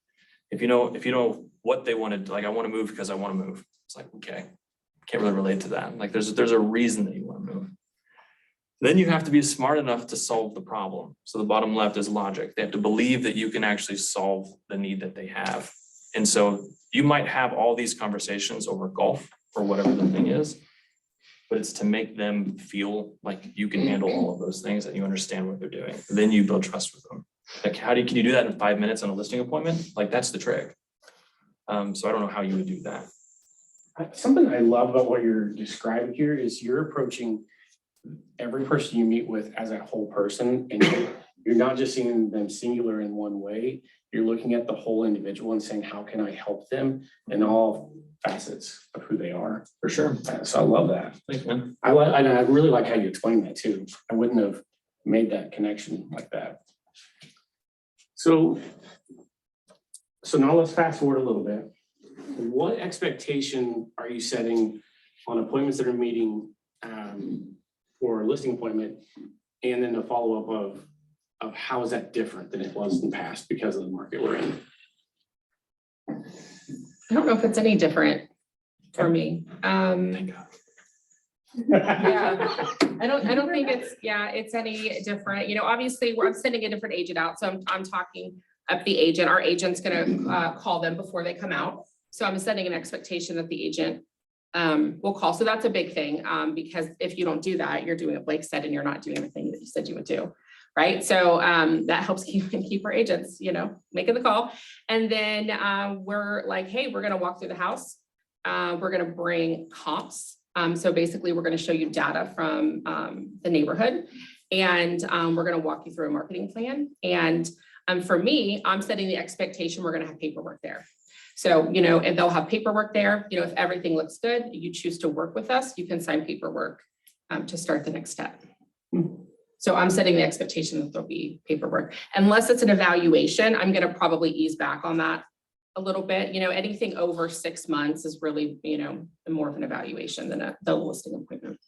[SPEAKER 12] if you know what they wanted, like, I want to move because I want to move. It's like, okay, can't really relate to that. Like, there's a reason that you want to move. Then you have to be smart enough to solve the problem. So the bottom left is logic. They have to believe that you can actually solve the need that they have. And so you might have all these conversations over golf or whatever the thing is, but it's to make them feel like you can handle all of those things and you understand what they're doing. Then you build trust with them. Like, can you do that in 5 minutes on a listing appointment? Like, that's the trick. So I don't know how you would do that.
[SPEAKER 2] Something I love about what you're describing here is you're approaching every person you meet with as a whole person, and you're not just seeing them singular in one way. You're looking at the whole individual and saying, how can I help them in all facets of who they are?
[SPEAKER 12] For sure.
[SPEAKER 2] So I love that.
[SPEAKER 12] Thanks, man.
[SPEAKER 2] I really like how you explained that too. I wouldn't have made that connection like that. So now let's fast forward a little bit. What expectation are you setting on appointments that are meeting for a listing appointment? And then a follow-up of how is that different than it was in the past because of the market we're in?
[SPEAKER 13] I don't know if it's any different for me.
[SPEAKER 12] Thank God.
[SPEAKER 13] Yeah, I don't think it's any different. You know, obviously I'm sending a different agent out. So I'm talking up the agent. Our agent's gonna call them before they come out. So I'm setting an expectation that the agent will call. So that's a big thing, because if you don't do that, you're doing what Blake said and you're not doing everything that you said you would do. Right. So that helps keep our agents, you know, making the call. And then we're like, hey, we're going to walk through the house. We're going to bring comps. So basically, we're going to show you data from the neighborhood, and we're going to walk you through a marketing plan. And for me, I'm setting the expectation we're going to have paperwork there. So, you know, and they'll have paperwork there. You know, if everything looks good, you choose to work with us, you can sign paperwork to start the next step. So I'm setting the expectation that there'll be paperwork. Unless it's an evaluation, I'm going to probably ease back on that a little bit. You know, anything over 6 months is really, you know, more of an evaluation than the listing appointment.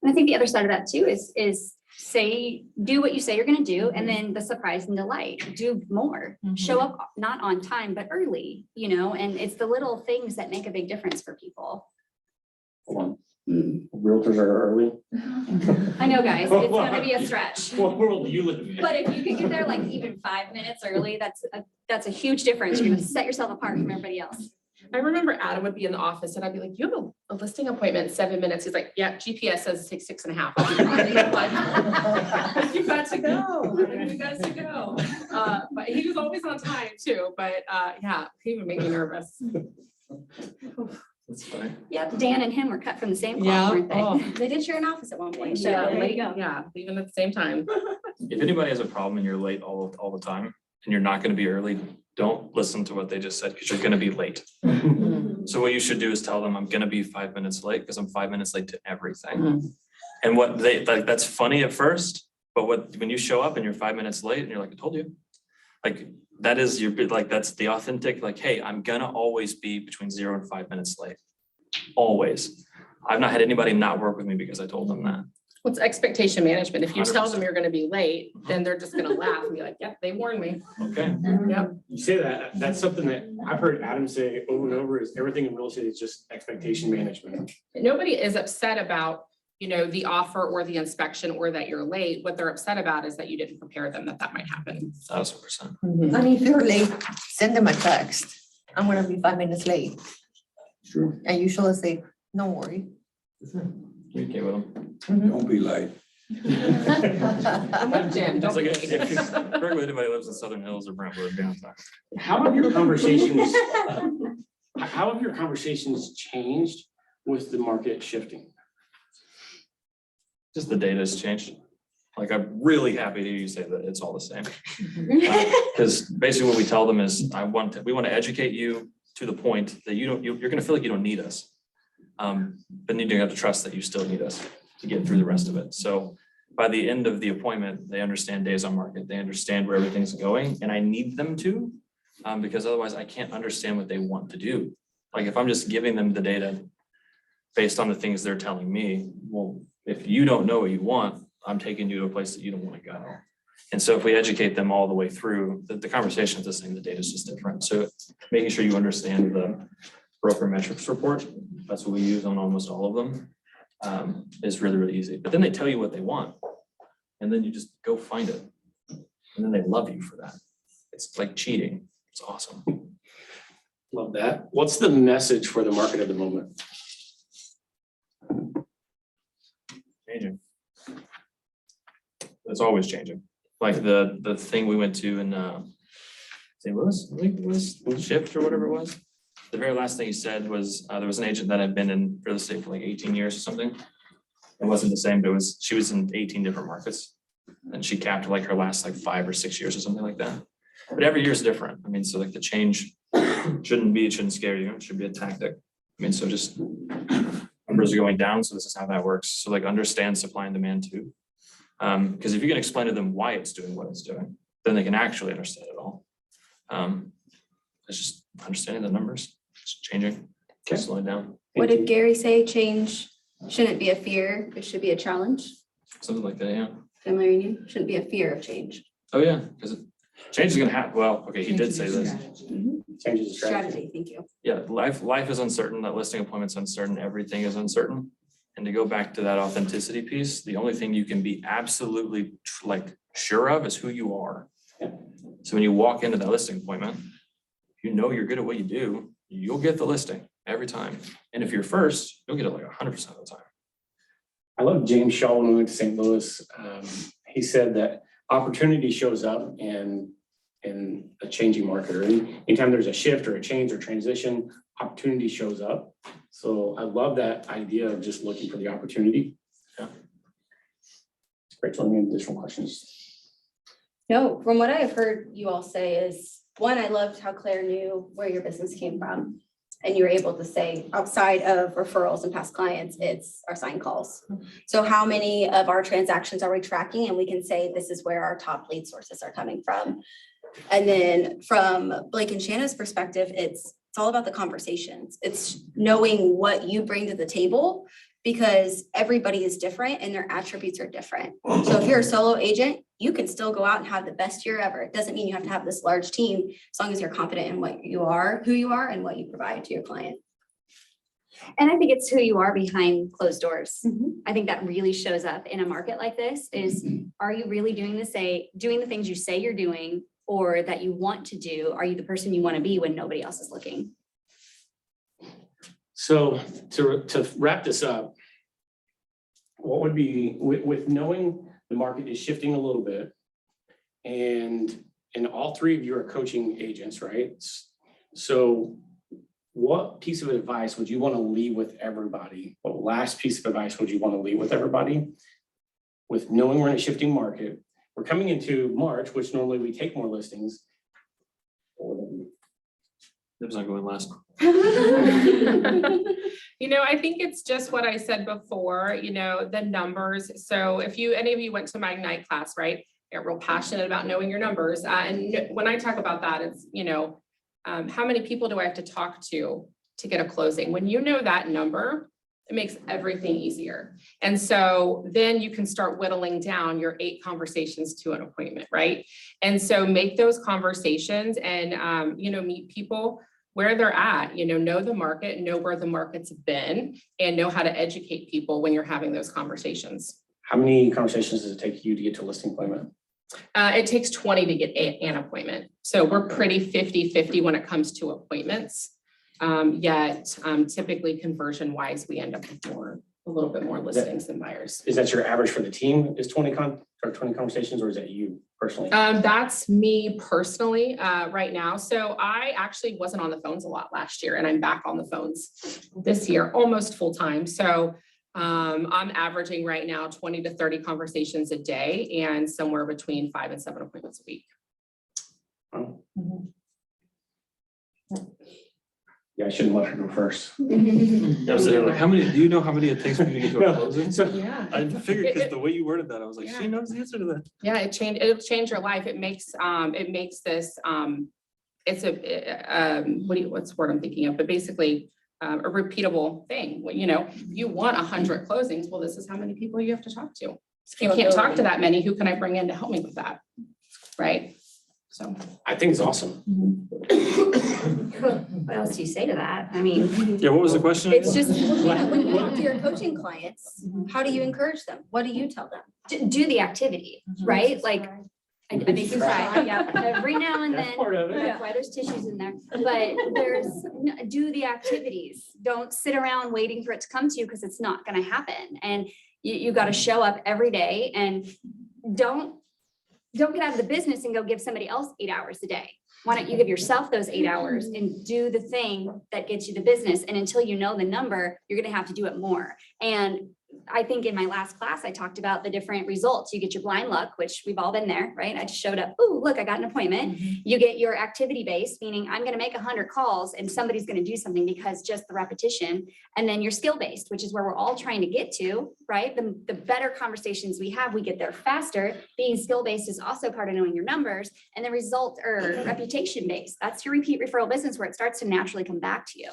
[SPEAKER 5] And I think the other side of that too is do what you say you're gonna do, and then the surprise and delight, do more, show up not on time, but early, you know, and it's the little things that make a big difference for people.
[SPEAKER 2] Hold on. Realtors are early.
[SPEAKER 5] I know, guys, it's gonna be a stretch.
[SPEAKER 2] What world do you live in?
[SPEAKER 5] But if you could get there like even 5 minutes early, that's a huge difference. You're gonna set yourself apart from everybody else.
[SPEAKER 13] I remember Adam would be in the office and I'd be like, you have a listing appointment in 7 minutes. He's like, yeah, GPS says it takes 6.5. You got to go. You got to go. But he was always on time too. But yeah, he would make me nervous.
[SPEAKER 12] That's funny.
[SPEAKER 5] Yep, Dan and him were cut from the same cloth, weren't they?
[SPEAKER 13] Oh.
[SPEAKER 5] They did share an office at one point, so
[SPEAKER 13] Yeah,
[SPEAKER 5] there you go.
[SPEAKER 13] Yeah, even at the same time.
[SPEAKER 12] If anybody has a problem and you're late all the time and you're not going to be early, don't listen to what they just said, because you're going to be late. So what you should do is tell them, I'm going to be 5 minutes late because I'm 5 minutes late to everything. And what they like, that's funny at first, but when you show up and you're 5 minutes late and you're like, I told you, like that is that's the authentic, like, hey, I'm gonna always be between 0 and 5 minutes late. Always. I've not had anybody not work with me because I told them that.
[SPEAKER 13] What's expectation management? If you tell them
[SPEAKER 12] 100%.
[SPEAKER 13] you're going to be late, then they're just going to laugh and be like, yep, they warned me.
[SPEAKER 12] Okay.
[SPEAKER 13] Yep.
[SPEAKER 2] You say that, that's something that I've heard Adam say over and over, is everything in real estate is just expectation management.
[SPEAKER 13] Nobody is upset about the offer or the inspection or that you're late. What they're upset about is that you didn't prepare them that might happen.
[SPEAKER 12] 1000%.
[SPEAKER 14] And if you're late, send them a text. I'm gonna be 5 minutes late.
[SPEAKER 7] True.
[SPEAKER 14] I usually say, don't worry.
[SPEAKER 12] Communicate with them.
[SPEAKER 6] Don't be late.
[SPEAKER 13] I'm with Jim, don't
[SPEAKER 12] It's like,
[SPEAKER 13] be late.
[SPEAKER 12] if anybody lives in Southern Hills or Brentwood downtown.
[SPEAKER 2] How have your conversations, how have your conversations changed with the market shifting?
[SPEAKER 12] Just the data has changed. Like, I'm really happy to hear you say that it's all the same. Because basically what we tell them is, we want to educate you to the point that you're gonna feel like you don't need us. But you have to trust that you still need us to get through the rest of it. So by the end of the appointment, they understand days on market, they understand where everything's going, and I need them to, because otherwise I can't understand what they want to do. Like, if I'm just giving them the data based on the things they're telling me, well, if you don't know what you want, I'm taking you to a place that you don't want to go. And so if we educate them all the way through, the conversation is the same, the data is just different. So making sure you understand the broker metrics report, that's what we use on almost all of them, is really, really easy. But then they tell you what they want, and then you just go find it. And then they love you for that. It's like cheating. It's awesome.
[SPEAKER 2] Love that. What's the message for the market at the moment?
[SPEAKER 12] Changing. It's always changing. Like the thing we went to in St. Louis, I think it was Shift or whatever it was. The very last thing he said was there was an agent that had been in real estate for like 18 years or something. It wasn't the same, but she was in 18 different markets. And she capped like her last like 5 or 6 years or something like that. But every year is different. I mean, so like the change it shouldn't scare you. It should be a tactic. I mean, so just numbers are going down. So this is how that works. So like understand supply and demand too. Because if you can explain to them why it's doing what it's doing, then they can actually understand it all. It's just understanding the numbers, it's changing, slowing down.
[SPEAKER 4] What did Gary say? Change shouldn't be a fear, it should be a challenge.
[SPEAKER 12] Something like that, yeah.
[SPEAKER 4] Family reunion shouldn't be a fear of change.
[SPEAKER 12] Oh, yeah, because change is gonna happen. Well, okay, he did say this.
[SPEAKER 2] Changes the strategy.
[SPEAKER 4] Strategy, thank you.
[SPEAKER 12] Yeah, life is uncertain, that listing appointment's uncertain, everything is uncertain. And to go back to that authenticity piece, the only thing you can be absolutely like sure of is who you are. So when you walk into that listing appointment, you know you're good at what you do, you'll get the listing every time. And if you're first, you'll get it like 100% of the time.
[SPEAKER 2] I love James Shaw when we went to St. Louis. He said that opportunity shows up in a changing market, or anytime there's a shift or a change or transition, opportunity shows up. So I love that idea of just looking for the opportunity. Yeah. Rachel, any additional questions?
[SPEAKER 4] No, from what I have heard you all say is, one, I loved how Claire knew where your business came from. And you were able to say, outside of referrals and past clients, it's our sign calls. So how many of our transactions are we tracking? And we can say, this is where our top lead sources are coming from. And then from Blake and Shanna's perspective, it's all about the conversations. It's knowing what you bring to the table, because everybody is different and their attributes are different. So if you're a solo agent, you can still go out and have the best year ever. It doesn't mean you have to have this large team, as long as you're confident in what you are, who you are, and what you provide to your client.
[SPEAKER 5] And I think it's who you are behind closed doors. I think that really shows up in a market like this is, are you really doing the things you say you're doing, or that you want to do? Are you the person you want to be when nobody else is looking?
[SPEAKER 2] So to wrap this up, what would be, with knowing the market is shifting a little bit, and all three of you are coaching agents, right? So what piece of advice would you want to leave with everybody? What last piece of advice would you want to leave with everybody? With knowing we're in a shifting market, we're coming into March, which normally we take more listings.
[SPEAKER 12] Dib's not going last.
[SPEAKER 13] I think it's just what I said before, the numbers. So if any of you went to my Ignite class, right? You're real passionate about knowing your numbers. And when I talk about that, it's, how many people do I have to talk to get a closing? When you know that number, it makes everything easier. And so then you can start whittling down your 8 conversations to an appointment, right? And so make those conversations and, meet people where they're at, know the market, know where the market's been, and know how to educate people when you're having those conversations.
[SPEAKER 2] How many conversations does it take you to get to a listing appointment?
[SPEAKER 13] It takes 20 to get an appointment. So we're pretty 50-50 when it comes to appointments. Yet typically conversion wise, we end up with a little bit more listings than buyers.
[SPEAKER 2] Is that your average for the team is 20 conversations, or is that you personally?
[SPEAKER 13] That's me personally right now. So I actually wasn't on the phones a lot last year, and I'm back on the phones this year, almost full time. So I'm averaging right now 20 to 30 conversations a day and somewhere between 5 and 7 appointments a week.
[SPEAKER 2] Oh. Yeah, I shouldn't let her go first.
[SPEAKER 12] I was saying, like, do you know how many it takes for you to get to a
[SPEAKER 2] No,
[SPEAKER 12] closing?
[SPEAKER 2] so-
[SPEAKER 13] Yeah.
[SPEAKER 12] I figured, because the way you worded that, I was like,
[SPEAKER 13] Yeah.
[SPEAKER 12] she knows the answer to that.
[SPEAKER 13] Yeah, it'll change your life. It makes this, it's what's the word I'm thinking of, but basically a repeatable thing. Well, you want 100 closings. Well, this is how many people you have to talk to. If you can't talk to that many, who can I bring in to help me with that? Right? So.
[SPEAKER 2] I think it's awesome.
[SPEAKER 5] What else do you say to that? I mean,
[SPEAKER 12] Yeah, what was the question?
[SPEAKER 4] It's just, when you talk to your coaching clients, how do you encourage them? What do you tell them?
[SPEAKER 5] do the activity, right? Like, I make you cry, yeah, every now and
[SPEAKER 2] That's
[SPEAKER 5] then.
[SPEAKER 2] part of it.
[SPEAKER 5] That's why there's tissues in there, but do the activities. Don't sit around waiting for it to come to you, because it's not gonna happen. And you gotta show up every day, and don't get out of the business and go give somebody else 8 hours a day. Why don't you give yourself those 8 hours and do the thing that gets you the business? And until you know the number, you're gonna have to do it more. And I think in my last class, I talked about the different results. You get your blind luck, which we've all been there, right? I just showed up, oh, look, I got an appointment. You get your activity based, meaning I'm gonna make 100 calls and somebody's gonna do something because just the repetition. And then your skill based, which is where we're all trying to get to, right? The better conversations we have, we get there faster. Being skill based is also part of knowing your numbers. And the result or reputation based, that's your repeat referral business, where it starts to naturally come back to you.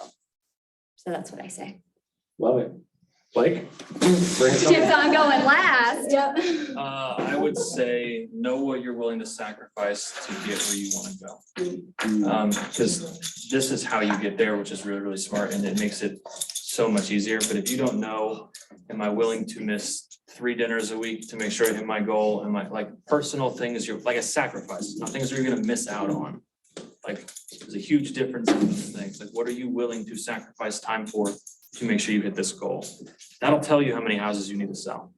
[SPEAKER 5] So that's what I say.
[SPEAKER 2] Love it. Blake? Bring us
[SPEAKER 5] Chip's
[SPEAKER 2] home.
[SPEAKER 5] on going last.
[SPEAKER 12] I would say know what you're willing to sacrifice to get where you want to go. Because this is how you get there, which is really, really smart, and it makes it so much easier. But if you don't know, am I willing to miss 3 dinners a week to make sure I hit my goal? And like personal things, you're like a sacrifice, not things that you're gonna miss out on. Like there's a huge difference in those things. Like what are you willing to sacrifice time for to make sure you hit this goal? That'll tell you how many houses you need to sell.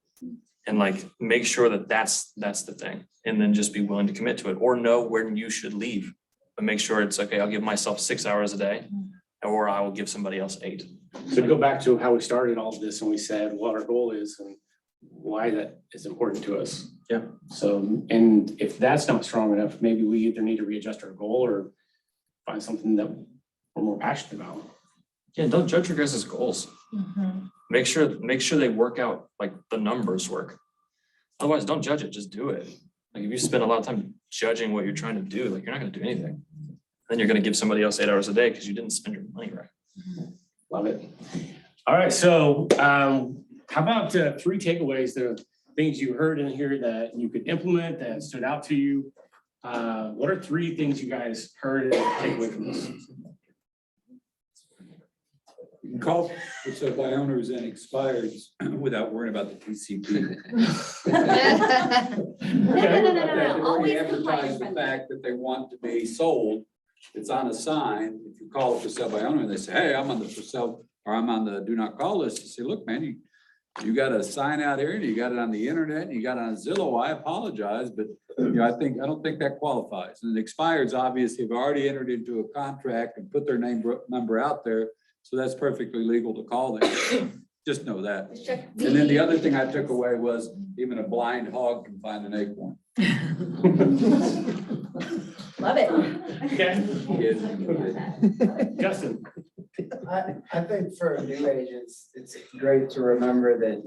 [SPEAKER 12] And like, make sure that that's the thing. And then just be willing to commit to it, or know when you should leave. But make sure it's okay, I'll give myself 6 hours a day, or I will give somebody else 8.
[SPEAKER 2] So to go back to how we started all of this, and we said what our goal is and why that is important to us.
[SPEAKER 12] Yeah.
[SPEAKER 2] So, and if that's not strong enough, maybe we either need to readjust our goal or find something that we're more passionate about.
[SPEAKER 12] Yeah, don't judge your guys' goals. Make sure they work out, like the numbers work. Otherwise, don't judge it, just do it. Like if you spend a lot of time judging what you're trying to do, like you're not gonna do anything. Then you're gonna give somebody else 8 hours a day because you didn't spend your money right.
[SPEAKER 2] Love it. All right, so how about 3 takeaways, the things you heard in here that you could implement that stood out to you? What are 3 things you guys heard and take away from this?
[SPEAKER 6] You can call for sale by owners and expireds without worrying about the TCP.
[SPEAKER 5] No. Always
[SPEAKER 6] They advertise
[SPEAKER 5] compliance
[SPEAKER 6] the
[SPEAKER 5] friendly.
[SPEAKER 6] fact that they want to be sold. It's on a sign. If you call it for sale by owner and they say, hey, I'm on the for sale, or I'm on the do not call list, you say, look, man, you got a sign out here and you got it on the internet and you got it on Zillow. I apologize, but I don't think that qualifies. And the expireds obviously have already entered into a contract and put their number out there. So that's perfectly legal to call them. Just know that. And then the other thing I took away was even a blind hog can find an acorn.
[SPEAKER 5] Love it.
[SPEAKER 2] Okay. Justin.
[SPEAKER 15] I think for new agents, it's great to remember that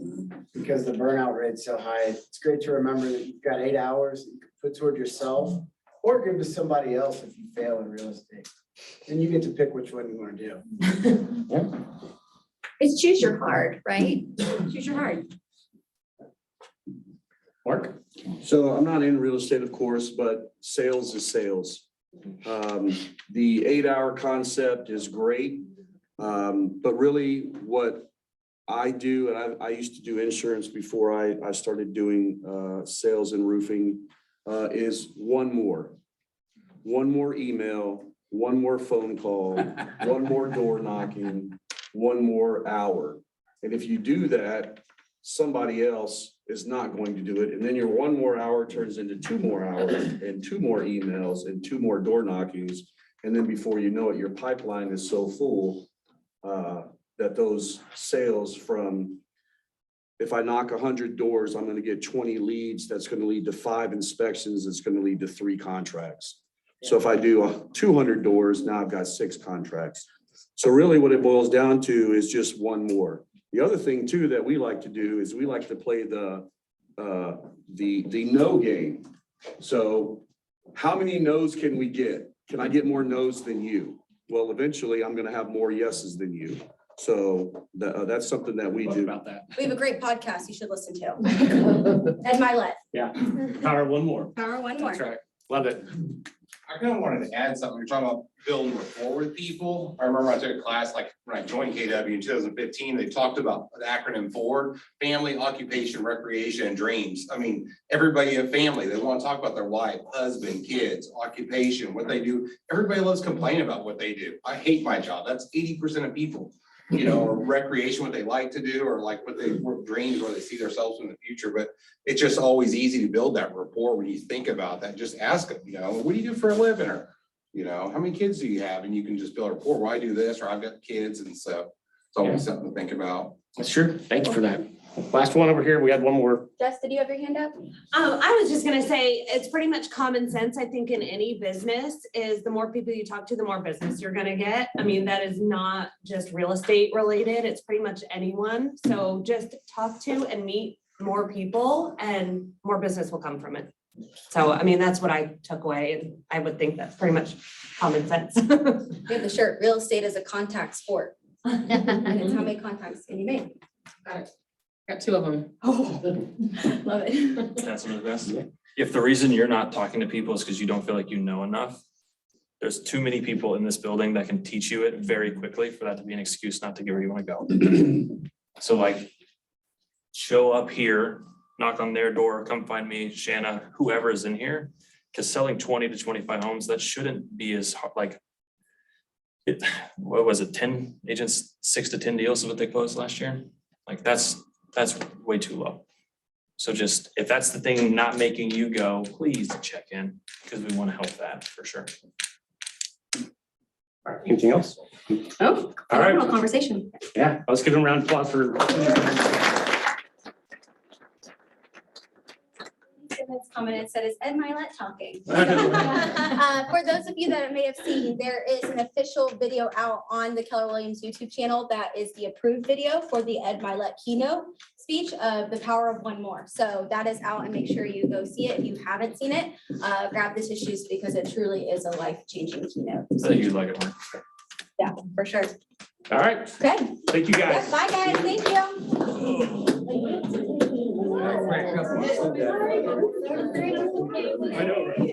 [SPEAKER 15] because the burnout rate's so high, it's great to remember that you've got 8 hours that you can put toward yourself or give to somebody else if you fail in real estate. Then you get to pick which one you want to do.
[SPEAKER 5] It's choose your heart, right? Choose your heart.
[SPEAKER 2] Mark?
[SPEAKER 7] So I'm not in real estate, of course, but sales is sales. The 8-hour concept is great. But really what I do, and I used to do insurance before I started doing sales and roofing, is one more email, one more phone call, one more door knocking, one more hour. And if you do that, somebody else is not going to do it. And then your one more hour turns into 2 more hours and 2 more emails and 2 more door knockings. And then before you know it, your pipeline is so full that those sales from, if I knock 100 doors, I'm gonna get 20 leads. That's gonna lead to 5 inspections. It's gonna lead to 3 contracts. So if I do 200 doors, now I've got 6 contracts. So really what it boils down to is just one more. The other thing too that we like to do is we like to play the no game. So how many no's can we get? Can I get more no's than you? Well, eventually I'm gonna have more yeses than you. So that's something that we do.
[SPEAKER 2] About that.
[SPEAKER 4] We have a great podcast you should listen to. Ed Milet,
[SPEAKER 2] Yeah, power one more.
[SPEAKER 4] Power One More.
[SPEAKER 2] That's right. Love it.
[SPEAKER 1] I kind of wanted to add something. You're talking about building rapport with people. I remember I took a class, like when I joined KW in 2015, they talked about the acronym FORWARD: family, occupation, recreation, and dreams. I mean, everybody in family, they want to talk about their wife, husband, kids, occupation, what they do. Everybody loves complaining about what they do. I hate my job. That's 80% of people. You know, or recreation, what they like to do, or like what they work dreams, where they see themselves in the future. But it's just always easy to build that rapport when you think about that. Just ask them, you know, what do you do for a living? Or, you know, how many kids do you have? And you can just build a rapport. Well, I do this, or I've got kids. And so it's always something to think about.
[SPEAKER 2] That's true. Thank you for that. Last one over here. We had one more.
[SPEAKER 4] Jess, did you have your hand up?
[SPEAKER 9] I was just gonna say, it's pretty much common sense, I think, in any business, is the more people you talk to, the more business you're gonna get. I mean, that is not just real estate related, it's pretty much anyone. So just talk to and meet more people and more business will come from it. So, I mean, that's what I took away, and I would think that's pretty much common sense.
[SPEAKER 4] We have the shirt, real estate is a contact sport. And it's how many contacts can you make?
[SPEAKER 13] Got it. Got 2 of them.
[SPEAKER 4] Oh, love it.
[SPEAKER 12] That's one of the best. If the reason you're not talking to people is because you don't feel like you know enough, there's too many people in this building that can teach you it very quickly for that to be an excuse not to get where you want to go. So like, show up here, knock on their door, come find me, Shanna, whoever is in here. Because selling 20 to 25 homes, that shouldn't be as hard, like, what was it, 10 agents, 6 to 10 deals is what they closed last year? Like, that's way too low. So just, if that's the thing not making you go, please check in, because we want to help that for sure.
[SPEAKER 2] All right, anything else?
[SPEAKER 4] Oh,
[SPEAKER 2] All right.
[SPEAKER 4] phenomenal conversation.
[SPEAKER 2] Yeah, let's give them a round of applause for.
[SPEAKER 4] Simmons commented and said, is Ed Milet talking? For those of you that may have seen, there is an official video out on the Keller Williams YouTube channel that is the approved video for the Ed Milet keynote speech of The Power of One More. So that is out, and make sure you go see it. If you haven't seen it, grab the tissues because it truly is a life-changing keynote.
[SPEAKER 12] So you'd like it more.
[SPEAKER 4] Yeah, for sure.
[SPEAKER 2] All right.
[SPEAKER 4] Okay.
[SPEAKER 2] Thank you, guys.
[SPEAKER 4] Yeah, bye, guys. Thank you.
[SPEAKER 2] I know, right?